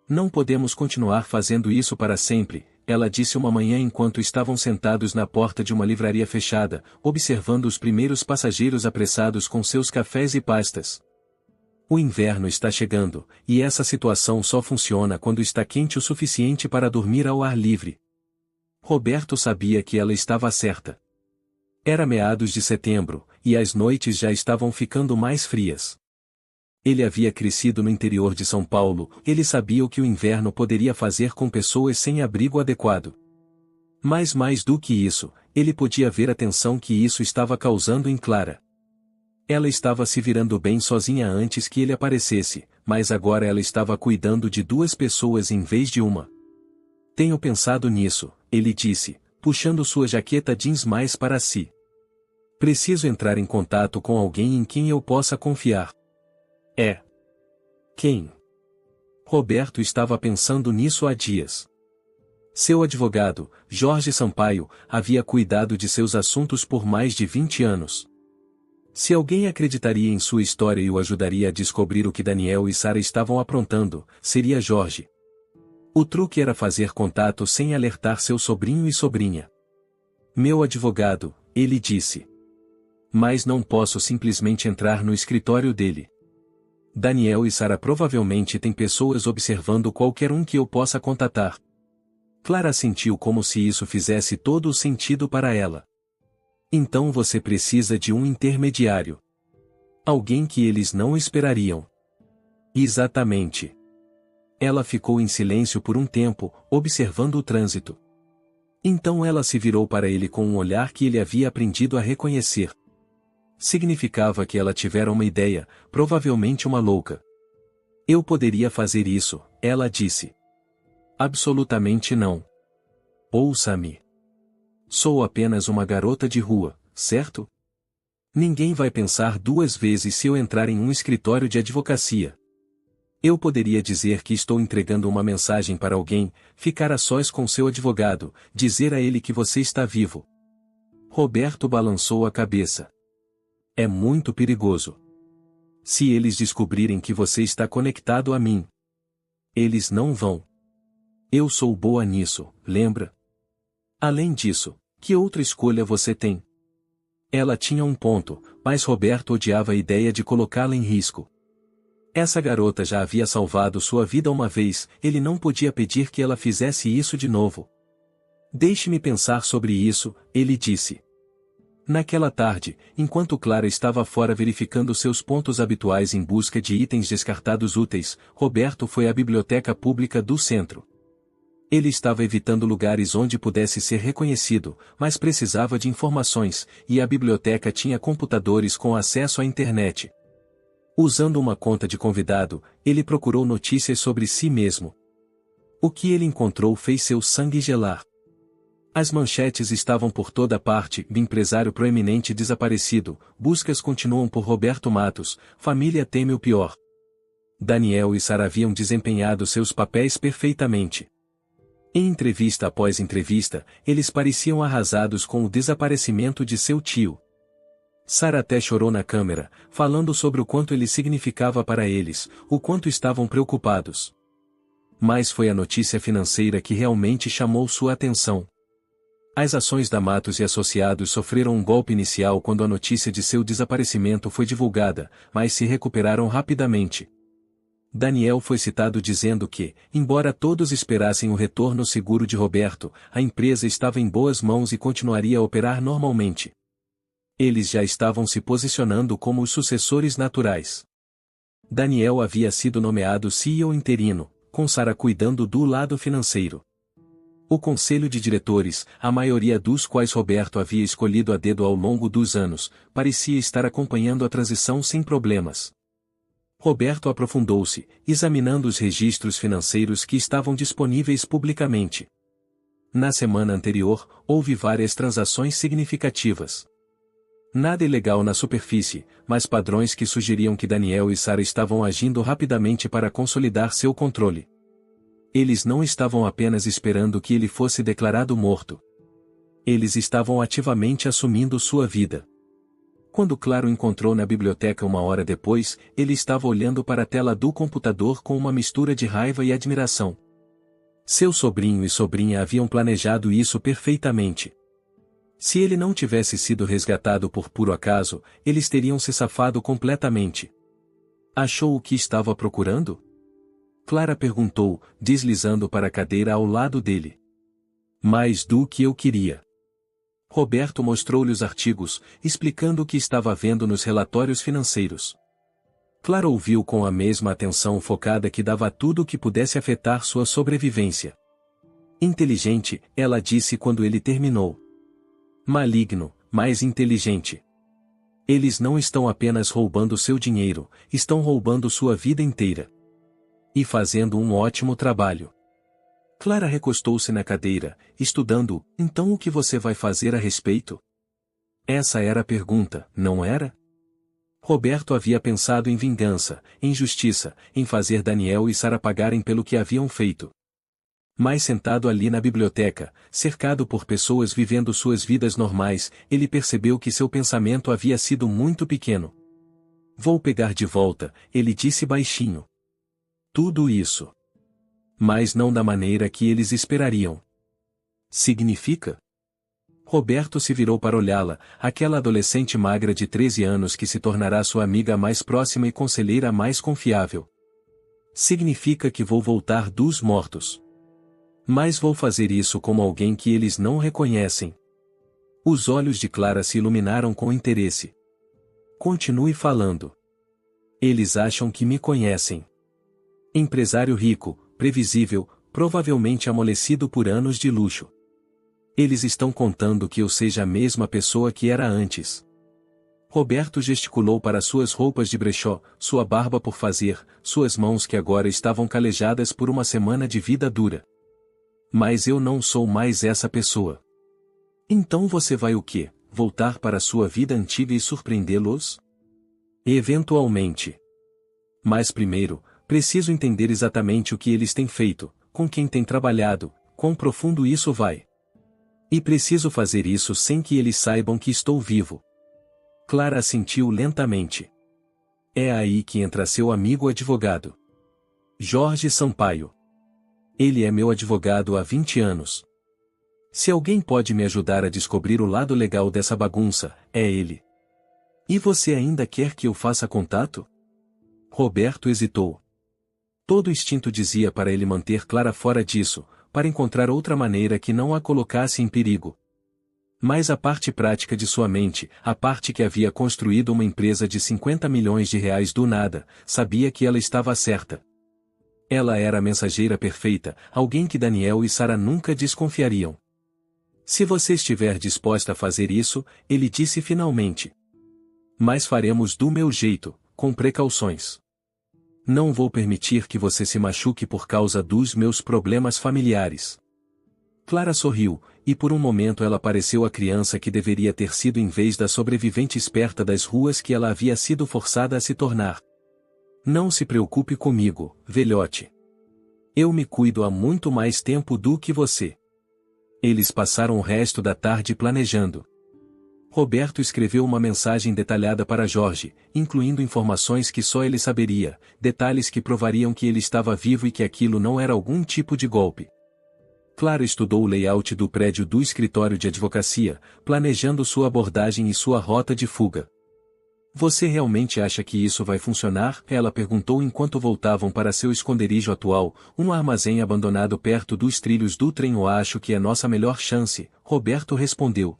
Não podemos continuar fazendo isso para sempre, ela disse uma manhã enquanto estavam sentados na porta de uma livraria fechada, observando os primeiros passageiros apressados com seus cafés e pastas. O inverno está chegando, e essa situação só funciona quando está quente o suficiente para dormir ao ar livre. Roberto sabia que ela estava certa. Era meados de setembro, e as noites já estavam ficando mais frias. Ele havia crescido no interior de São Paulo, ele sabia o que o inverno poderia fazer com pessoas sem abrigo adequado. Mas mais do que isso, ele podia ver a tensão que isso estava causando em Clara. Ela estava se virando bem sozinha antes que ele aparecesse, mas agora ela estava cuidando de duas pessoas em vez de uma. Tenho pensado nisso, ele disse, puxando sua jaqueta jeans mais para si. Preciso entrar em contato com alguém em quem eu possa confiar. É. Quem? Roberto estava pensando nisso há dias. Seu advogado, Jorge Sampaio, havia cuidado de seus assuntos por mais de 20 anos. Se alguém acreditaria em sua história e o ajudaria a descobrir o que Daniel e Sara estavam aprontando, seria Jorge. O truque era fazer contato sem alertar seu sobrinho e sobrinha. Meu advogado, ele disse. Mas não posso simplesmente entrar no escritório dele. Daniel e Sara provavelmente têm pessoas observando qualquer um que eu possa contatar. Clara sentiu como se isso fizesse todo o sentido para ela. Então você precisa de um intermediário. Alguém que eles não esperariam. Exatamente. Ela ficou em silêncio por um tempo, observando o trânsito. Então ela se virou para ele com um olhar que ele havia aprendido a reconhecer. Significava que ela tivera uma ideia, provavelmente uma louca. Eu poderia fazer isso, ela disse. Absolutamente não. Ouça-me. Sou apenas uma garota de rua, certo? Ninguém vai pensar duas vezes se eu entrar em um escritório de advocacia. Eu poderia dizer que estou entregando uma mensagem para alguém, ficar a sós com seu advogado, dizer a ele que você está vivo. Roberto balançou a cabeça. É muito perigoso. Se eles descobrirem que você está conectado a mim, eles não vão. Eu sou boa nisso, lembra? Além disso, que outra escolha você tem? Ela tinha um ponto, mas Roberto odiava a ideia de colocá-la em risco. Essa garota já havia salvado sua vida uma vez, ele não podia pedir que ela fizesse isso de novo. Deixe-me pensar sobre isso, ele disse. Naquela tarde, enquanto Clara estava fora verificando seus pontos habituais em busca de itens descartados úteis, Roberto foi à biblioteca pública do centro. Ele estava evitando lugares onde pudesse ser reconhecido, mas precisava de informações, e a biblioteca tinha computadores com acesso à internet. Usando uma conta de convidado, ele procurou notícias sobre si mesmo. O que ele encontrou fez seu sangue gelar. As manchetes estavam por toda parte: empresário proeminente desaparecido, buscas continuam por Roberto Matos, família teme o pior. Daniel e Sara haviam desempenhado seus papéis perfeitamente. Em entrevista após entrevista, eles pareciam arrasados com o desaparecimento de seu tio. Sara até chorou na câmera, falando sobre o quanto ele significava para eles, o quanto estavam preocupados. Mas foi a notícia financeira que realmente chamou sua atenção. As ações da Matos e Associados sofreram um golpe inicial quando a notícia de seu desaparecimento foi divulgada, mas se recuperaram rapidamente. Daniel foi citado dizendo que, embora todos esperassem o retorno seguro de Roberto, a empresa estava em boas mãos e continuaria a operar normalmente. Eles já estavam se posicionando como os sucessores naturais. Daniel havia sido nomeado CEO interino, com Sara cuidando do lado financeiro. O conselho de diretores, a maioria dos quais Roberto havia escolhido a dedo ao longo dos anos, parecia estar acompanhando a transição sem problemas. Roberto aprofundou-se, examinando os registros financeiros que estavam disponíveis publicamente. Na semana anterior, houve várias transações significativas. Nada ilegal na superfície, mas padrões que sugeriam que Daniel e Sara estavam agindo rapidamente para consolidar seu controle. Eles não estavam apenas esperando que ele fosse declarado morto. Eles estavam ativamente assumindo sua vida. Quando Clara o encontrou na biblioteca uma hora depois, ele estava olhando para a tela do computador com uma mistura de raiva e admiração. Seu sobrinho e sobrinha haviam planejado isso perfeitamente. Se ele não tivesse sido resgatado por puro acaso, eles teriam se safado completamente. Achou o que estava procurando? Clara perguntou, deslizando para a cadeira ao lado dele. Mais do que eu queria. Roberto mostrou-lhe os artigos, explicando o que estava vendo nos relatórios financeiros. Clara ouviu com a mesma atenção focada que dava a tudo o que pudesse afetar sua sobrevivência. Inteligente, ela disse quando ele terminou. Maligno, mas inteligente. Eles não estão apenas roubando seu dinheiro, estão roubando sua vida inteira. E fazendo um ótimo trabalho. Clara recostou-se na cadeira, estudando. Então o que você vai fazer a respeito? Essa era a pergunta, não era? Roberto havia pensado em vingança, em justiça, em fazer Daniel e Sara pagarem pelo que haviam feito. Mas sentado ali na biblioteca, cercado por pessoas vivendo suas vidas normais, ele percebeu que seu pensamento havia sido muito pequeno. Vou pegar de volta, ele disse baixinho. Tudo isso. Mas não da maneira que eles esperariam. Significa? Roberto se virou para olhá-la, aquela adolescente magra de 13 anos que se tornará sua amiga mais próxima e conselheira mais confiável. Significa que vou voltar dos mortos. Mas vou fazer isso como alguém que eles não reconhecem. Os olhos de Clara se iluminaram com interesse. Continue falando. Eles acham que me conhecem. Empresário rico, previsível, provavelmente amolecido por anos de luxo. Eles estão contando que eu seja a mesma pessoa que era antes. Roberto gesticulou para suas roupas de brechó, sua barba por fazer, suas mãos que agora estavam calejadas por uma semana de vida dura. Mas eu não sou mais essa pessoa. Então você vai o quê? Voltar para sua vida antiga e surpreendê-los? Eventualmente. Mas primeiro, preciso entender exatamente o que eles têm feito, com quem têm trabalhado, quão profundo isso vai. E preciso fazer isso sem que eles saibam que estou vivo. Clara assentiu lentamente. É aí que entra seu amigo advogado. Jorge Sampaio. Ele é meu advogado há 20 anos. Se alguém pode me ajudar a descobrir o lado legal dessa bagunça, é ele. E você ainda quer que eu faça contato? Roberto hesitou. Todo instinto dizia para ele manter Clara fora disso, para encontrar outra maneira que não a colocasse em perigo. Mas a parte prática de sua mente, a parte que havia construído uma empresa de 50 milhões de reais do nada, sabia que ela estava certa. Ela era a mensageira perfeita, alguém que Daniel e Sara nunca desconfiariam. Se você estiver disposta a fazer isso, ele disse finalmente. Mas faremos do meu jeito, com precauções. Não vou permitir que você se machuque por causa dos meus problemas familiares. Clara sorriu, e por um momento ela pareceu a criança que deveria ter sido em vez da sobrevivente esperta das ruas que ela havia sido forçada a se tornar. Não se preocupe comigo, velhote. Eu me cuido há muito mais tempo do que você. Eles passaram o resto da tarde planejando. Roberto escreveu uma mensagem detalhada para Jorge, incluindo informações que só ele saberia, detalhes que provariam que ele estava vivo e que aquilo não era algum tipo de golpe. Clara estudou o layout do prédio do escritório de advocacia, planejando sua abordagem e sua rota de fuga. Você realmente acha que isso vai funcionar? Ela perguntou enquanto voltavam para seu esconderijo atual, um armazém abandonado perto dos trilhos do trem. Eu acho que é nossa melhor chance, Roberto respondeu.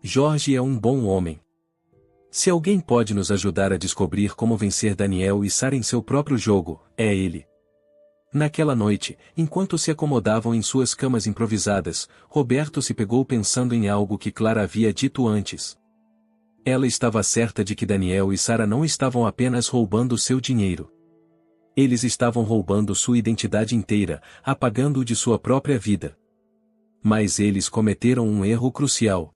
Jorge é um bom homem. Se alguém pode nos ajudar a descobrir como vencer Daniel e Sara em seu próprio jogo, é ele. Naquela noite, enquanto se acomodavam em suas camas improvisadas, Roberto se pegou pensando em algo que Clara havia dito antes. Ela estava certa de que Daniel e Sara não estavam apenas roubando seu dinheiro. Eles estavam roubando sua identidade inteira, apagando-o de sua própria vida. Mas eles cometeram um erro crucial.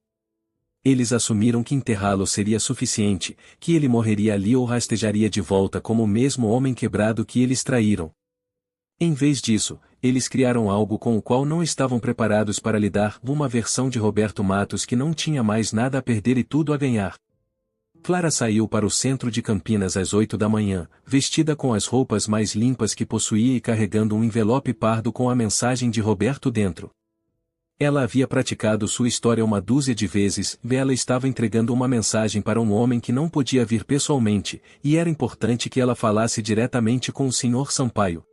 Eles assumiram que enterrá-lo seria suficiente, que ele morreria ali ou rastejaria de volta como o mesmo homem quebrado que eles traíram. Em vez disso, eles criaram algo com o qual não estavam preparados para lidar, uma versão de Roberto Matos que não tinha mais nada a perder e tudo a ganhar. Clara saiu para o centro de Campinas às 8 da manhã, vestida com as roupas mais limpas que possuía e carregando um envelope pardo com a mensagem de Roberto dentro. Ela havia praticado sua história uma dúzia de vezes, e ela estava entregando uma mensagem para um homem que não podia vir pessoalmente, e era importante que ela falasse diretamente com o Sr. Sampaio.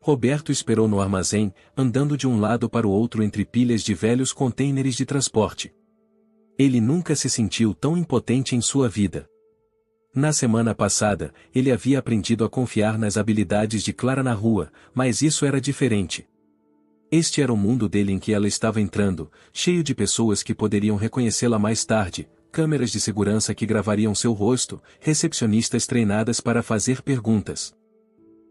Roberto esperou no armazém, andando de um lado para o outro entre pilhas de velhos contêineres de transporte. Ele nunca se sentiu tão impotente em sua vida. Na semana passada, ele havia aprendido a confiar nas habilidades de Clara na rua, mas isso era diferente. Este era o mundo dele em que ela estava entrando, cheio de pessoas que poderiam reconhecê-la mais tarde, câmeras de segurança que gravariam seu rosto, recepcionistas treinadas para fazer perguntas.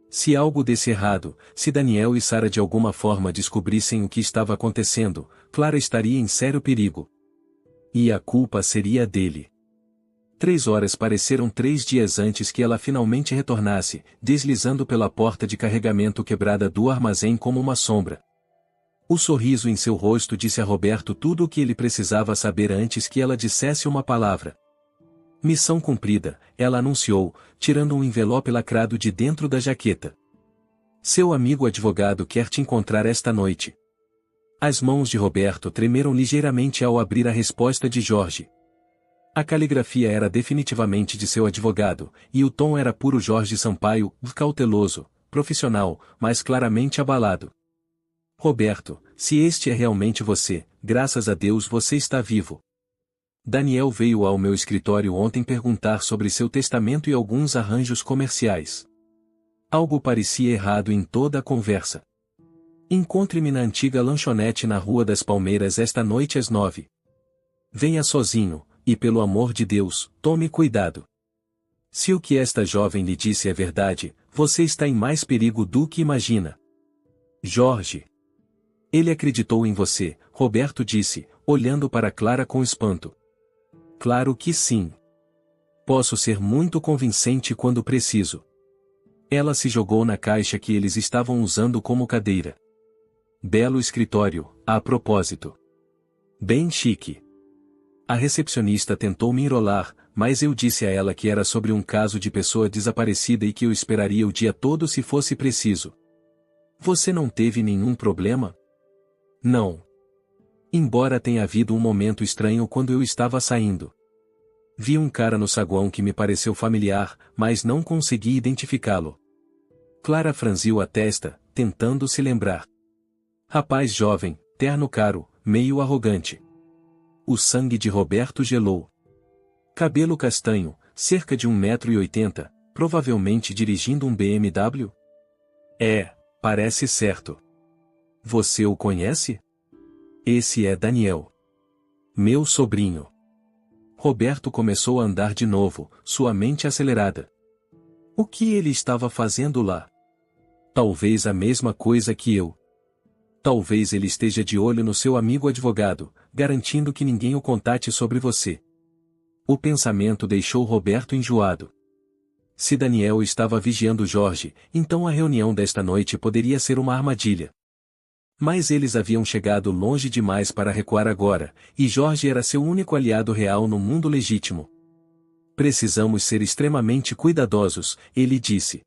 Se algo desse errado, se Daniel e Sara de alguma forma descobrissem o que estava acontecendo, Clara estaria em sério perigo. E a culpa seria dele. 3 horas pareceram 3 dias antes que ela finalmente retornasse, deslizando pela porta de carregamento quebrada do armazém como uma sombra. O sorriso em seu rosto disse a Roberto tudo o que ele precisava saber antes que ela dissesse uma palavra. Missão cumprida, ela anunciou, tirando um envelope lacrado de dentro da jaqueta. Seu amigo advogado quer te encontrar esta noite. As mãos de Roberto tremeram ligeiramente ao abrir a resposta de Jorge. A caligrafia era definitivamente de seu advogado, e o tom era puro Jorge Sampaio, cauteloso, profissional, mas claramente abalado. Roberto, se este é realmente você, graças a Deus você está vivo. Daniel veio ao meu escritório ontem perguntar sobre seu testamento e alguns arranjos comerciais. Algo parecia errado em toda a conversa. Encontre-me na antiga lanchonete na Rua das Palmeiras esta noite às 9. Venha sozinho, e pelo amor de Deus, tome cuidado. Se o que esta jovem lhe disse é verdade, você está em mais perigo do que imagina. Jorge. Ele acreditou em você, Roberto disse, olhando para Clara com espanto. Claro que sim. Posso ser muito convincente quando preciso. Ela se jogou na caixa que eles estavam usando como cadeira. Belo escritório, a propósito. Bem chique. A recepcionista tentou me enrolar, mas eu disse a ela que era sobre um caso de pessoa desaparecida e que eu esperaria o dia todo se fosse preciso. Você não teve nenhum problema? Não. Embora tenha havido um momento estranho quando eu estava saindo. Vi um cara no saguão que me pareceu familiar, mas não consegui identificá-lo. Clara franziu a testa, tentando se lembrar. Rapaz jovem, terno caro, meio arrogante. O sangue de Roberto gelou. Cabelo castanho, cerca de 1,80 m, provavelmente dirigindo um BMW? Parece certo. Você o conhece? Esse é Daniel. Meu sobrinho. Roberto começou a andar de novo, sua mente acelerada. O que ele estava fazendo lá? Talvez a mesma coisa que eu. Talvez ele esteja de olho no seu amigo advogado, garantindo que ninguém o contate sobre você. O pensamento deixou Roberto enjoado. Se Daniel estava vigiando Jorge, então a reunião desta noite poderia ser uma armadilha. Mas eles haviam chegado longe demais para recuar agora, e Jorge era seu único aliado real no mundo legítimo. Precisamos ser extremamente cuidadosos, ele disse.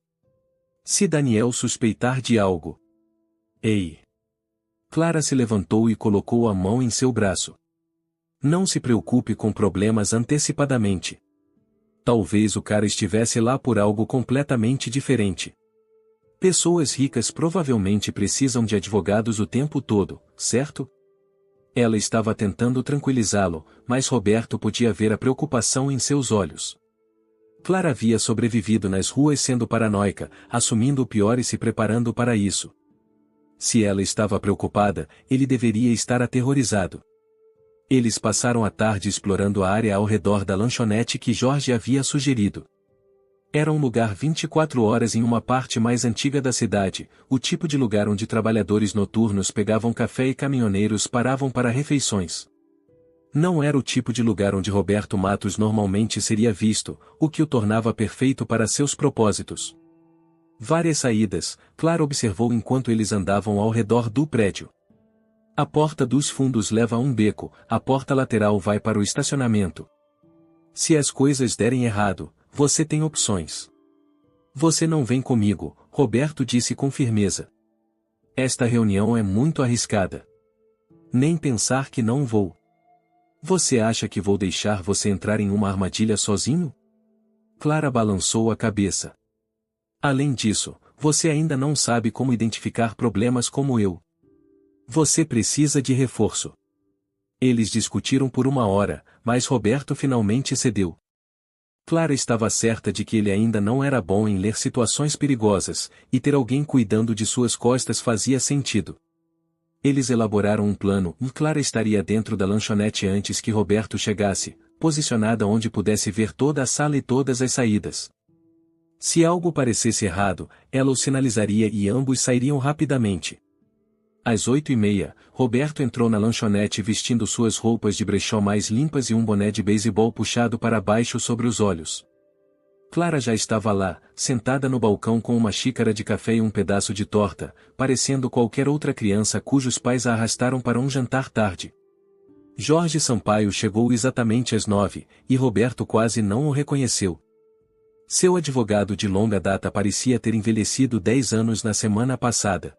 Se Daniel suspeitar de algo. Ei! Clara se levantou e colocou a mão em seu braço. Não se preocupe com problemas antecipadamente. Talvez o cara estivesse lá por algo completamente diferente. Pessoas ricas provavelmente precisam de advogados o tempo todo, certo? Ela estava tentando tranquilizá-lo, mas Roberto podia ver a preocupação em seus olhos. Clara havia sobrevivido nas ruas sendo paranoica, assumindo o pior e se preparando para isso. Se ela estava preocupada, ele deveria estar aterrorizado. Eles passaram a tarde explorando a área ao redor da lanchonete que Jorge havia sugerido. Era um lugar 24 horas em uma parte mais antiga da cidade, o tipo de lugar onde trabalhadores noturnos pegavam café e caminhoneiros paravam para refeições. Não era o tipo de lugar onde Roberto Matos normalmente seria visto, o que o tornava perfeito para seus propósitos. Várias saídas, Clara observou enquanto eles andavam ao redor do prédio. A porta dos fundos leva a um beco, a porta lateral vai para o estacionamento. Se as coisas derem errado, você tem opções. Você não vem comigo, Roberto disse com firmeza. Esta reunião é muito arriscada. Nem pensar que não vou. Você acha que vou deixar você entrar em uma armadilha sozinho? Clara balançou a cabeça. Além disso, você ainda não sabe como identificar problemas como eu. Você precisa de reforço. Eles discutiram por 1 hora, mas Roberto finalmente cedeu. Clara estava certa de que ele ainda não era bom em ler situações perigosas, e ter alguém cuidando de suas costas fazia sentido. Eles elaboraram um plano e Clara estaria dentro da lanchonete antes que Roberto chegasse, posicionada onde pudesse ver toda a sala e todas as saídas. Se algo parecesse errado, ela o sinalizaria e ambos sairiam rapidamente. Às 8h30, Roberto entrou na lanchonete vestindo suas roupas de brechó mais limpas e um boné de beisebol puxado para baixo sobre os olhos. Clara já estava lá, sentada no balcão com uma xícara de café e um pedaço de torta, parecendo qualquer outra criança cujos pais a arrastaram para um jantar tarde. Jorge Sampaio chegou exatamente às 9, e Roberto quase não o reconheceu. Seu advogado de longa data parecia ter envelhecido 10 anos na semana passada.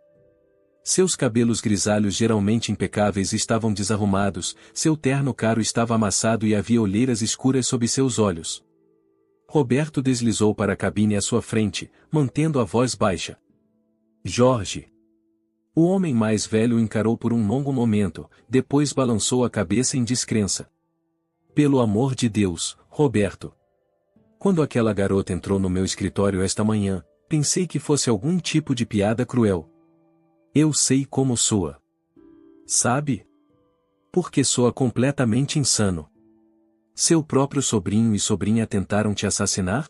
Seus cabelos grisalhos geralmente impecáveis estavam desarrumados, seu terno caro estava amassado e havia olheiras escuras sob seus olhos. Roberto deslizou para a cabine à sua frente, mantendo a voz baixa. Jorge. O homem mais velho o encarou por um longo momento, depois balançou a cabeça em descrença. Pelo amor de Deus, Roberto. Quando aquela garota entrou no meu escritório esta manhã, pensei que fosse algum tipo de piada cruel. Eu sei como soa. Sabe? Porque soa completamente insano. Seu próprio sobrinho e sobrinha tentaram te assassinar?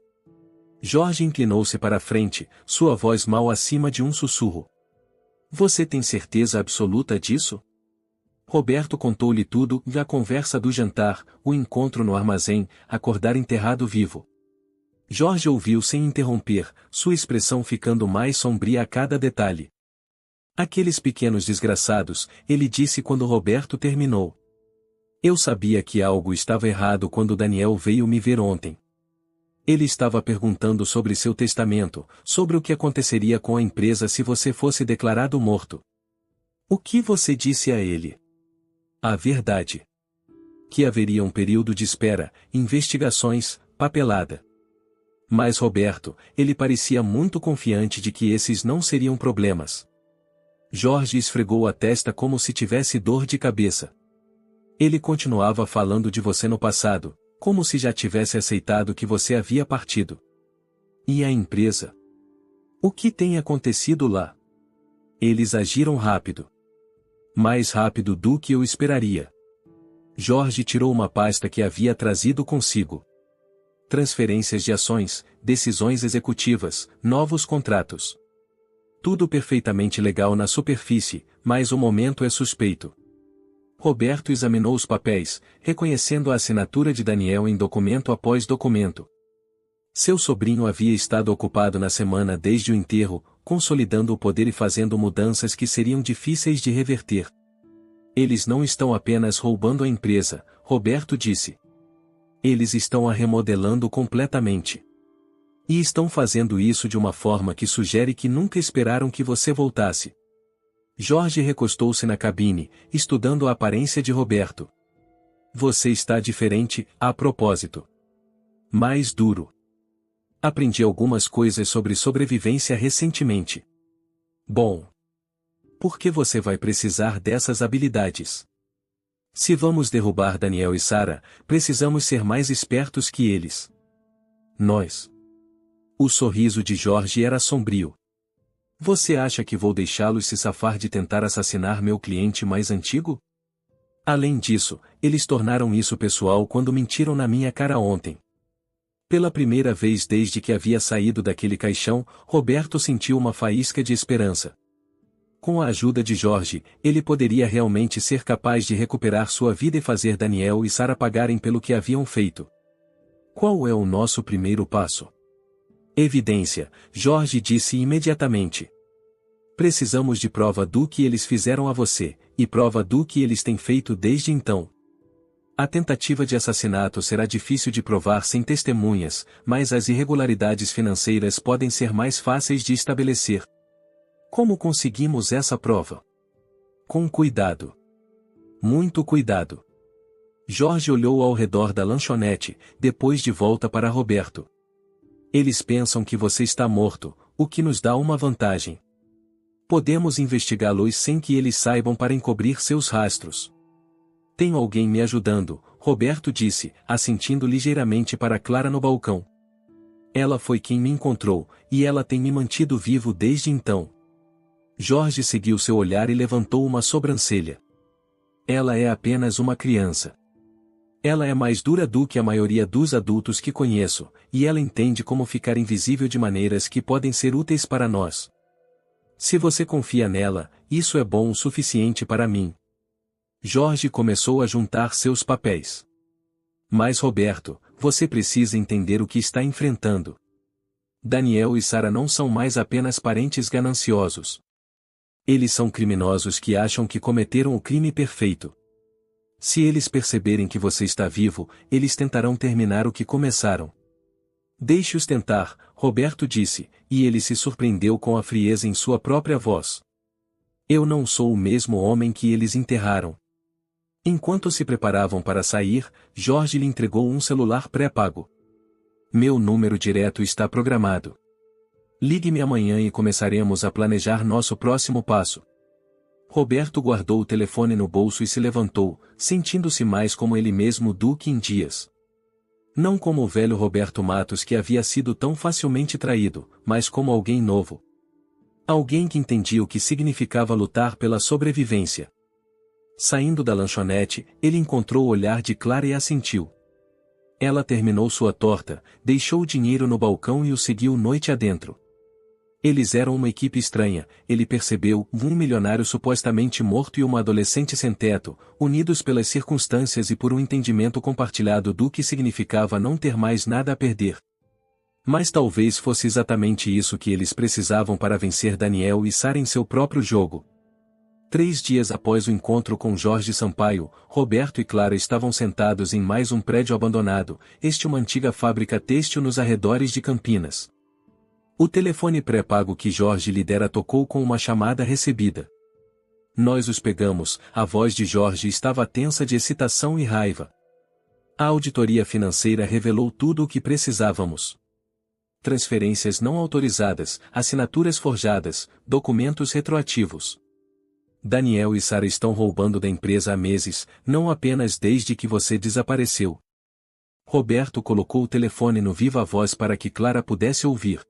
Jorge inclinou-se para a frente, sua voz mal acima de um sussurro. Você tem certeza absoluta disso? Roberto contou-lhe tudo, a conversa do jantar, o encontro no armazém, acordar enterrado vivo. Jorge ouviu sem interromper, sua expressão ficando mais sombria a cada detalhe. Aqueles pequenos desgraçados, ele disse quando Roberto terminou. Eu sabia que algo estava errado quando Daniel veio me ver ontem. Ele estava perguntando sobre seu testamento, sobre o que aconteceria com a empresa se você fosse declarado morto. O que você disse a ele? A verdade. Que haveria um período de espera, investigações, papelada. Mas Roberto, ele parecia muito confiante de que esses não seriam problemas. Jorge esfregou a testa como se tivesse dor de cabeça. Ele continuava falando de você no passado, como se já tivesse aceitado que você havia partido. E a empresa? O que tem acontecido lá? Eles agiram rápido. Mais rápido do que eu esperaria. Jorge tirou uma pasta que havia trazido consigo. Transferências de ações, decisões executivas, novos contratos. Tudo perfeitamente legal na superfície, mas o momento é suspeito. Roberto examinou os papéis, reconhecendo a assinatura de Daniel em documento após documento. Seu sobrinho havia estado ocupado na semana desde o enterro, consolidando o poder e fazendo mudanças que seriam difíceis de reverter. Eles não estão apenas roubando a empresa, Roberto disse. Eles estão a remodelando completamente. E estão fazendo isso de uma forma que sugere que nunca esperaram que você voltasse. Jorge recostou-se na cabine, estudando a aparência de Roberto. Você está diferente, a propósito. Mais duro. Aprendi algumas coisas sobre sobrevivência recentemente. Bom. Por que você vai precisar dessas habilidades? Se vamos derrubar Daniel e Sarah, precisamos ser mais espertos que eles. Nós. O sorriso de Jorge era sombrio. Você acha que vou deixá-los se safar de tentar assassinar meu cliente mais antigo? Além disso, eles tornaram isso pessoal quando mentiram na minha cara ontem. Pela primeira vez desde que havia saído daquele caixão, Roberto sentiu uma faísca de esperança. Com a ajuda de Jorge, ele poderia realmente ser capaz de recuperar sua vida e fazer Daniel e Sarah pagarem pelo que haviam feito. Qual é o nosso primeiro passo? Evidência, Jorge disse imediatamente. Precisamos de prova do que eles fizeram a você, e prova do que eles têm feito desde então. A tentativa de assassinato será difícil de provar sem testemunhas, mas as irregularidades financeiras podem ser mais fáceis de estabelecer. Como conseguimos essa prova? Com cuidado. Muito cuidado. Jorge olhou ao redor da lanchonete, depois de volta para Roberto. Eles pensam que você está morto, o que nos dá uma vantagem. Podemos investigá-los sem que eles saibam para encobrir seus rastros. Tenho alguém me ajudando, Roberto disse, assentindo ligeiramente para Clara no balcão. Ela foi quem me encontrou, e ela tem me mantido vivo desde então. Jorge seguiu seu olhar e levantou uma sobrancelha. Ela é apenas uma criança. Ela é mais dura do que a maioria dos adultos que conheço, e ela entende como ficar invisível de maneiras que podem ser úteis para nós. Se você confia nela, isso é bom o suficiente para mim. Jorge começou a juntar seus papéis. Mas Roberto, você precisa entender o que está enfrentando. Daniel e Sarah não são mais apenas parentes gananciosos. Eles são criminosos que acham que cometeram o crime perfeito. Se eles perceberem que você está vivo, eles tentarão terminar o que começaram. Deixe-os tentar, Roberto disse, e ele se surpreendeu com a frieza em sua própria voz. Eu não sou o mesmo homem que eles enterraram. Enquanto se preparavam para sair, Jorge lhe entregou um celular pré-pago. Meu número direto está programado. Ligue-me amanhã e começaremos a planejar nosso próximo passo. Roberto guardou o telefone no bolso e se levantou, sentindo-se mais como ele mesmo do que em dias. Não como o velho Roberto Matos que havia sido tão facilmente traído, mas como alguém novo. Alguém que entendia o que significava lutar pela sobrevivência. Saindo da lanchonete, ele encontrou o olhar de Clara e assentiu. Ela terminou sua torta, deixou o dinheiro no balcão e o seguiu noite adentro. Eles eram uma equipe estranha, ele percebeu, um milionário supostamente morto e uma adolescente sem teto, unidos pelas circunstâncias e por um entendimento compartilhado do que significava não ter mais nada a perder. Mas talvez fosse exatamente isso que eles precisavam para vencer Daniel e Sarah em seu próprio jogo. 3 dias após o encontro com Jorge Sampaio, Roberto e Clara estavam sentados em mais um prédio abandonado, uma antiga fábrica têxtil nos arredores de Campinas. O telefone pré-pago que Jorge lhe dera tocou com uma chamada recebida. Nós os pegamos, a voz de Jorge estava tensa de excitação e raiva. A auditoria financeira revelou tudo o que precisávamos. Transferências não autorizadas, assinaturas forjadas, documentos retroativos. Daniel e Sara estão roubando da empresa há meses, não apenas desde que você desapareceu. Roberto colocou o telefone no viva-voz para que Clara pudesse ouvir.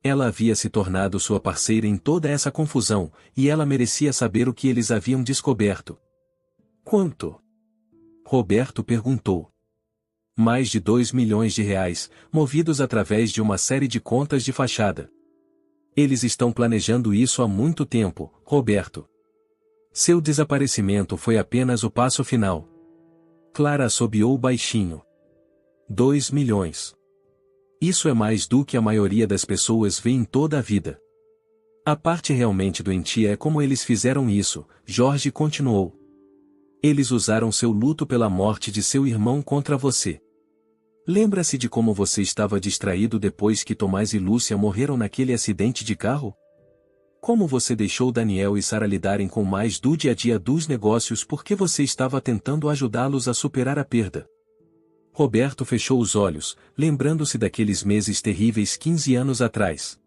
Ela havia se tornado sua parceira em toda essa confusão, e ela merecia saber o que eles haviam descoberto. Quanto? Roberto perguntou. Mais de 2 milhões de reais, movidos através de uma série de contas de fachada. Eles estão planejando isso há muito tempo, Roberto. Seu desaparecimento foi apenas o passo final. Clara assobiou baixinho. 2 milhões. Isso é mais do que a maioria das pessoas vê em toda a vida. A parte realmente doentia é como eles fizeram isso, Jorge continuou. Eles usaram seu luto pela morte de seu irmão contra você. Lembra-se de como você estava distraído depois que Tomás e Lúcia morreram naquele acidente de carro? Como você deixou Daniel e Sara lidarem com mais do dia a dia dos negócios porque você estava tentando ajudá-los a superar a perda? Roberto fechou os olhos, lembrando-se daqueles meses terríveis 15 anos atrás.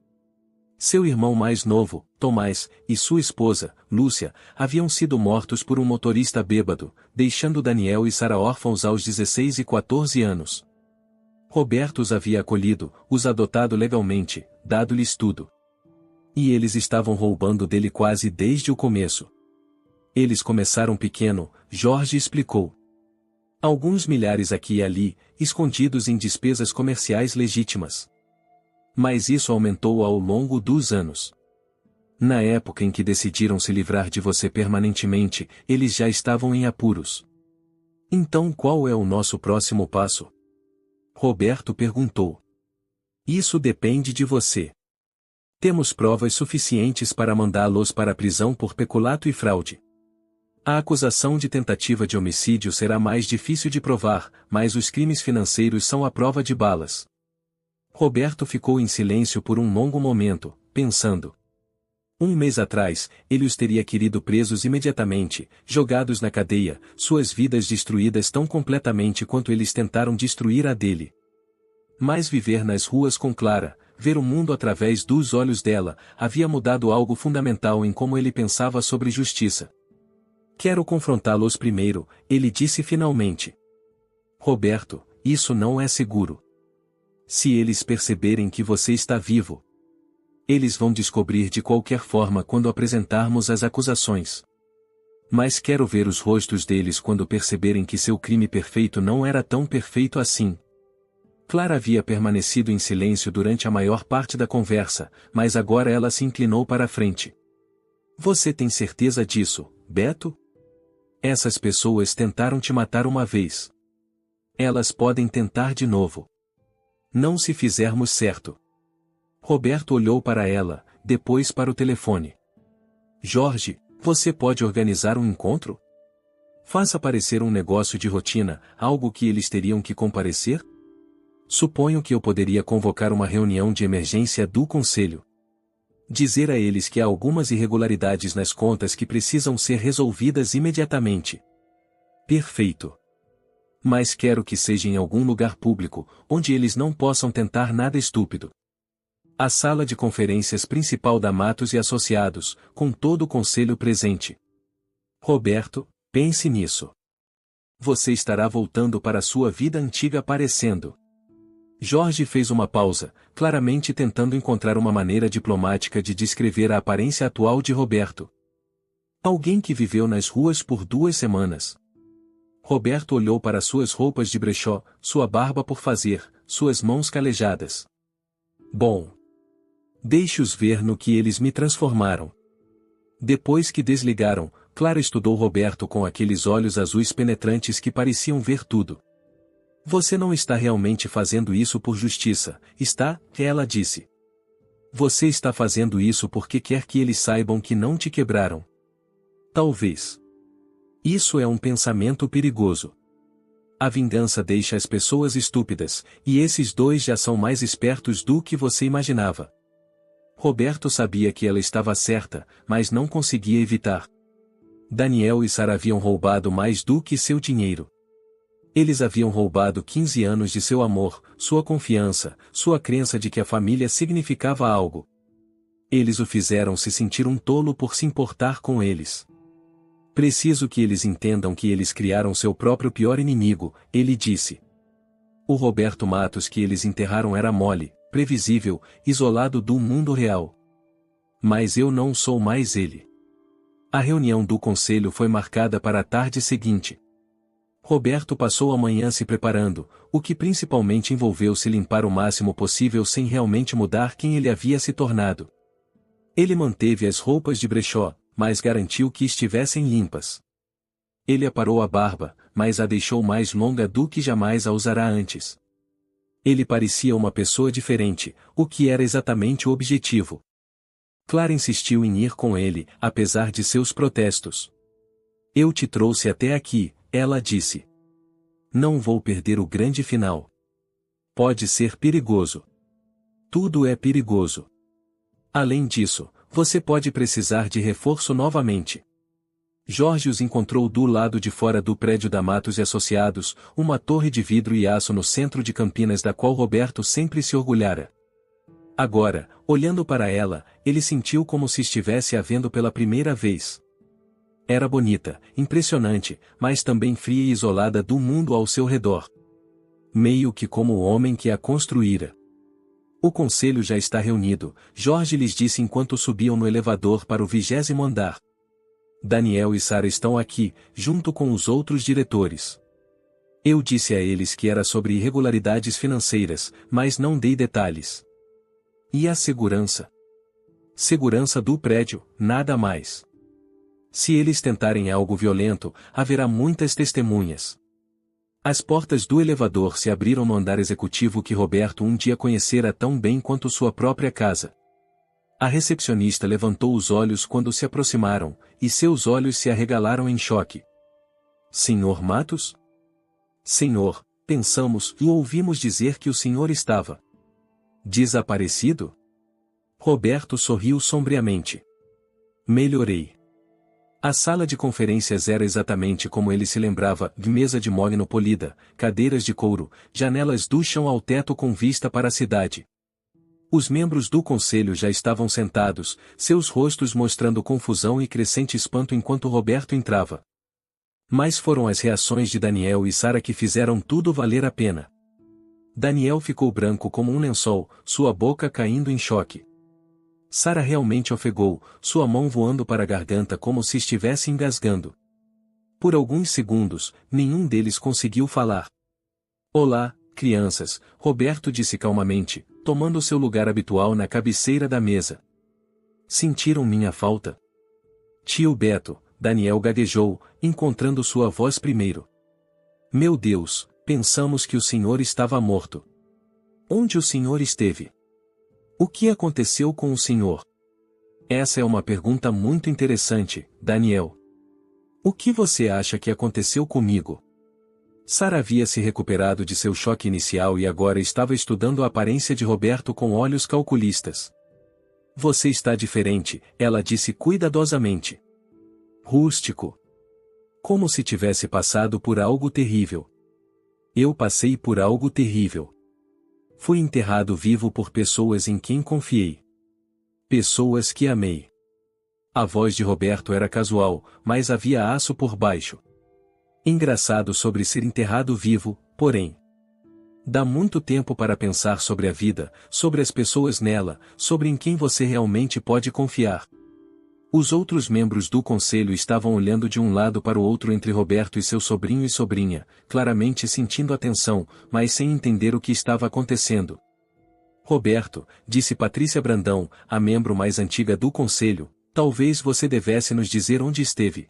Seu irmão mais novo, Tomás, e sua esposa, Lúcia, haviam sido mortos por um motorista bêbado, deixando Daniel e Sara órfãos aos 16 e 14 anos. Roberto os havia acolhido, os adotado legalmente, dado-lhes tudo. E eles estavam roubando dele quase desde o começo. Eles começaram pequeno, Jorge explicou. Alguns milhares aqui e ali, escondidos em despesas comerciais legítimas. Mas isso aumentou ao longo dos anos. Na época em que decidiram se livrar de você permanentemente, eles já estavam em apuros. Então qual é o nosso próximo passo? Roberto perguntou. Isso depende de você. Temos provas suficientes para mandá-los para a prisão por peculato e fraude. A acusação de tentativa de homicídio será mais difícil de provar, mas os crimes financeiros são a prova de balas. Roberto ficou em silêncio por um longo momento, pensando. 1 mês atrás, ele os teria querido presos imediatamente, jogados na cadeia, suas vidas destruídas tão completamente quanto eles tentaram destruir a dele. Mas viver nas ruas com Clara, ver o mundo através dos olhos dela, havia mudado algo fundamental em como ele pensava sobre justiça. Quero confrontá-los primeiro, ele disse finalmente. Roberto, isso não é seguro. Se eles perceberem que você está vivo, eles vão descobrir de qualquer forma quando apresentarmos as acusações. Mas quero ver os rostos deles quando perceberem que seu crime perfeito não era tão perfeito assim. Clara havia permanecido em silêncio durante a maior parte da conversa, mas agora ela se inclinou para a frente. Você tem certeza disso, Beto? Essas pessoas tentaram te matar uma vez. Elas podem tentar de novo. Não se fizermos certo. Roberto olhou para ela, depois para o telefone. Jorge, você pode organizar um encontro? Faça parecer um negócio de rotina, algo que eles teriam que comparecer? Suponho que eu poderia convocar uma reunião de emergência do conselho. Dizer a eles que há algumas irregularidades nas contas que precisam ser resolvidas imediatamente. Perfeito. Mas quero que seja em algum lugar público, onde eles não possam tentar nada estúpido. A sala de conferências principal da Matos e Associados, com todo o conselho presente. Roberto, pense nisso. Você estará voltando para sua vida antiga aparecendo. Jorge fez uma pausa, claramente tentando encontrar uma maneira diplomática de descrever a aparência atual de Roberto. Alguém que viveu nas ruas por 2 semanas. Roberto olhou para suas roupas de brechó, sua barba por fazer, suas mãos calejadas. Bom. Deixe-os ver no que eles me transformaram. Depois que desligaram, Clara estudou Roberto com aqueles olhos azuis penetrantes que pareciam ver tudo. Você não está realmente fazendo isso por justiça, está? Ela disse. Você está fazendo isso porque quer que eles saibam que não te quebraram. Talvez. Isso é um pensamento perigoso. A vingança deixa as pessoas estúpidas, e esses dois já são mais espertos do que você imaginava. Roberto sabia que ela estava certa, mas não conseguia evitar. Daniel e Sarah haviam roubado mais do que seu dinheiro. Eles haviam roubado 15 anos de seu amor, sua confiança, sua crença de que a família significava algo. Eles o fizeram se sentir um tolo por se importar com eles. Preciso que eles entendam que eles criaram seu próprio pior inimigo, ele disse. O Roberto Matos que eles enterraram era mole, previsível, isolado do mundo real. Mas eu não sou mais ele. A reunião do conselho foi marcada para a tarde seguinte. Roberto passou a manhã se preparando, o que principalmente envolveu se limpar o máximo possível sem realmente mudar quem ele havia se tornado. Ele manteve as roupas de brechó, mas garantiu que estivessem limpas. Ele aparou a barba, mas a deixou mais longa do que jamais a usará antes. Ele parecia uma pessoa diferente, o que era exatamente o objetivo. Clara insistiu em ir com ele, apesar de seus protestos. Eu te trouxe até aqui, ela disse. Não vou perder o grande final. Pode ser perigoso. Tudo é perigoso. Além disso, você pode precisar de reforço novamente. Jorge os encontrou do lado de fora do prédio da Matos e Associados, uma torre de vidro e aço no centro de Campinas da qual Roberto sempre se orgulhara. Agora, olhando para ela, ele sentiu como se estivesse a vendo pela primeira vez. Era bonita, impressionante, mas também fria e isolada do mundo ao seu redor. Meio que como o homem que a construíra. O conselho já está reunido, Jorge lhes disse enquanto subiam no elevador para o 20º andar. Daniel e Sarah estão aqui, junto com os outros diretores. Eu disse a eles que era sobre irregularidades financeiras, mas não dei detalhes. E a segurança? Segurança do prédio, nada mais. Se eles tentarem algo violento, haverá muitas testemunhas. As portas do elevador se abriram no andar executivo que Roberto um dia conhecera tão bem quanto sua própria casa. A recepcionista levantou os olhos quando se aproximaram, e seus olhos se arregalaram em choque. Senhor Matos? Senhor, pensamos e ouvimos dizer que o senhor estava desaparecido? Roberto sorriu sombriamente. Melhorei. A sala de conferências era exatamente como ele se lembrava, de mesa de mogno polida, cadeiras de couro, janelas do chão ao teto com vista para a cidade. Os membros do conselho já estavam sentados, seus rostos mostrando confusão e crescente espanto enquanto Roberto entrava. Mas foram as reações de Daniel e Sarah que fizeram tudo valer a pena. Daniel ficou branco como um lençol, sua boca caindo em choque. Sarah realmente ofegou, sua mão voando para a garganta como se estivesse engasgando. Por alguns segundos, nenhum deles conseguiu falar. Olá, crianças, Roberto disse calmamente, tomando seu lugar habitual na cabeceira da mesa. Sentiram minha falta? Tio Beto, Daniel gaguejou, encontrando sua voz primeiro. Meu Deus, pensamos que o senhor estava morto. Onde o senhor esteve? O que aconteceu com o senhor? Essa é uma pergunta muito interessante, Daniel. O que você acha que aconteceu comigo? Sarah havia se recuperado de seu choque inicial e agora estava estudando a aparência de Roberto com olhos calculistas. Você está diferente, ela disse cuidadosamente. Rústico. Como se tivesse passado por algo terrível. Eu passei por algo terrível. Fui enterrado vivo por pessoas em quem confiei. Pessoas que amei. A voz de Roberto era casual, mas havia aço por baixo. Engraçado sobre ser enterrado vivo, porém. Dá muito tempo para pensar sobre a vida, sobre as pessoas nela, sobre em quem você realmente pode confiar. Os outros membros do conselho estavam olhando de um lado para o outro entre Roberto e seu sobrinho e sobrinha, claramente sentindo a tensão, mas sem entender o que estava acontecendo. Roberto, disse Patrícia Brandão, a membro mais antiga do conselho, talvez você devesse nos dizer onde esteve.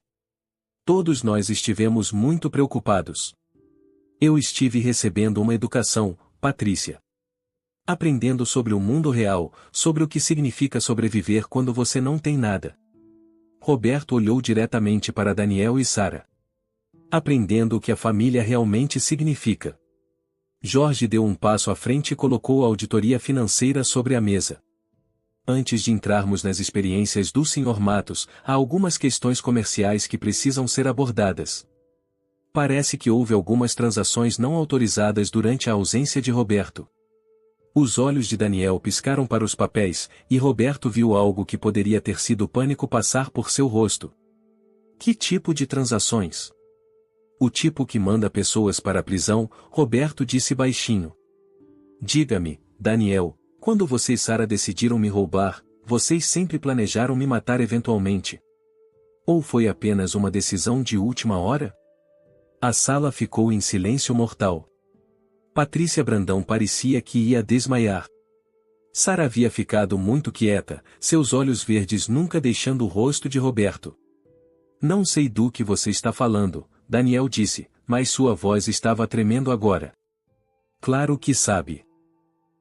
Todos nós estivemos muito preocupados. Eu estive recebendo uma educação, Patrícia. Aprendendo sobre o mundo real, sobre o que significa sobreviver quando você não tem nada. Roberto olhou diretamente para Daniel e Sara. Aprendendo o que a família realmente significa. Jorge deu um passo à frente e colocou a auditoria financeira sobre a mesa. Antes de entrarmos nas experiências do Sr. Matos, há algumas questões comerciais que precisam ser abordadas. Parece que houve algumas transações não autorizadas durante a ausência de Roberto. Os olhos de Daniel piscaram para os papéis, e Roberto viu algo que poderia ter sido pânico passar por seu rosto. Que tipo de transações? O tipo que manda pessoas para a prisão, Roberto disse baixinho. Diga-me, Daniel, quando você e Sara decidiram me roubar, vocês sempre planejaram me matar eventualmente? Ou foi apenas uma decisão de última hora? A sala ficou em silêncio mortal. Patrícia Brandão parecia que ia desmaiar. Sara havia ficado muito quieta, seus olhos verdes nunca deixando o rosto de Roberto. Não sei do que você está falando, Daniel disse, mas sua voz estava tremendo agora. Claro que sabe.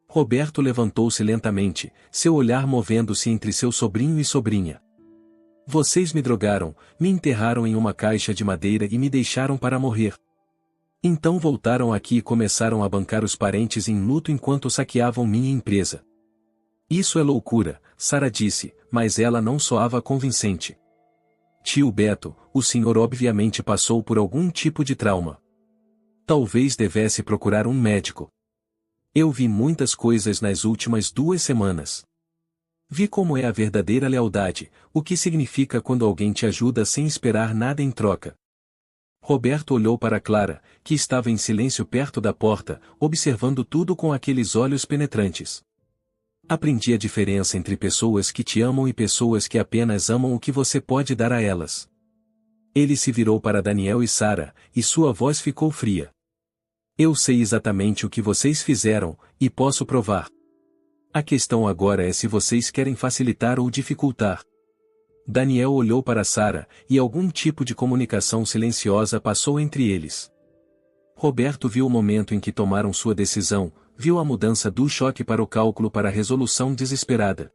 Roberto levantou-se lentamente, seu olhar movendo-se entre seu sobrinho e sobrinha. Vocês me drogaram, me enterraram em uma caixa de madeira e me deixaram para morrer. Então voltaram aqui e começaram a bancar os parentes em luto enquanto saqueavam minha empresa. Isso é loucura, Sara disse, mas ela não soava convincente. Tio Beto, o senhor obviamente passou por algum tipo de trauma. Talvez devesse procurar um médico. Eu vi muitas coisas nas últimas 2 semanas. Vi como é a verdadeira lealdade, o que significa quando alguém te ajuda sem esperar nada em troca. Roberto olhou para Clara, que estava em silêncio perto da porta, observando tudo com aqueles olhos penetrantes. Aprendi a diferença entre pessoas que te amam e pessoas que apenas amam o que você pode dar a elas. Ele se virou para Daniel e Sara, e sua voz ficou fria. Eu sei exatamente o que vocês fizeram, e posso provar. A questão agora é se vocês querem facilitar ou dificultar. Daniel olhou para Sara, e algum tipo de comunicação silenciosa passou entre eles. Roberto viu o momento em que tomaram sua decisão, viu a mudança do choque para o cálculo para a resolução desesperada.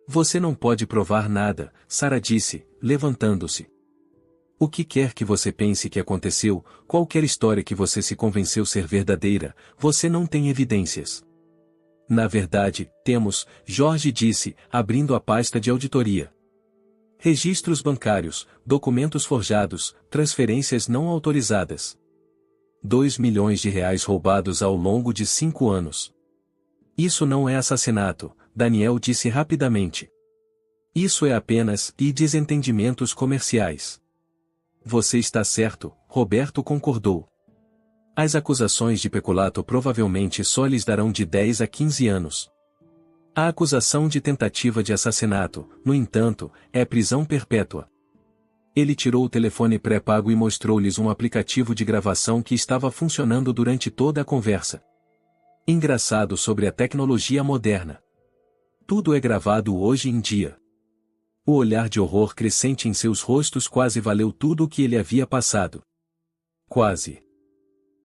Você não pode provar nada, Sara disse, levantando-se. O que quer que você pense que aconteceu, qualquer história que você se convenceu ser verdadeira, você não tem evidências. Na verdade, temos, Jorge disse, abrindo a pasta de auditoria. Registros bancários, documentos forjados, transferências não autorizadas. 2 milhões de reais roubados ao longo de 5 anos. Isso não é assassinato, Daniel disse rapidamente. Isso é apenas desentendimentos comerciais. Você está certo, Roberto concordou. As acusações de peculato provavelmente só lhes darão de 10 a 15 anos. A acusação de tentativa de assassinato, no entanto, é prisão perpétua. Ele tirou o telefone pré-pago e mostrou-lhes um aplicativo de gravação que estava funcionando durante toda a conversa. Engraçado sobre a tecnologia moderna. Tudo é gravado hoje em dia. O olhar de horror crescente em seus rostos quase valeu tudo o que ele havia passado. Quase.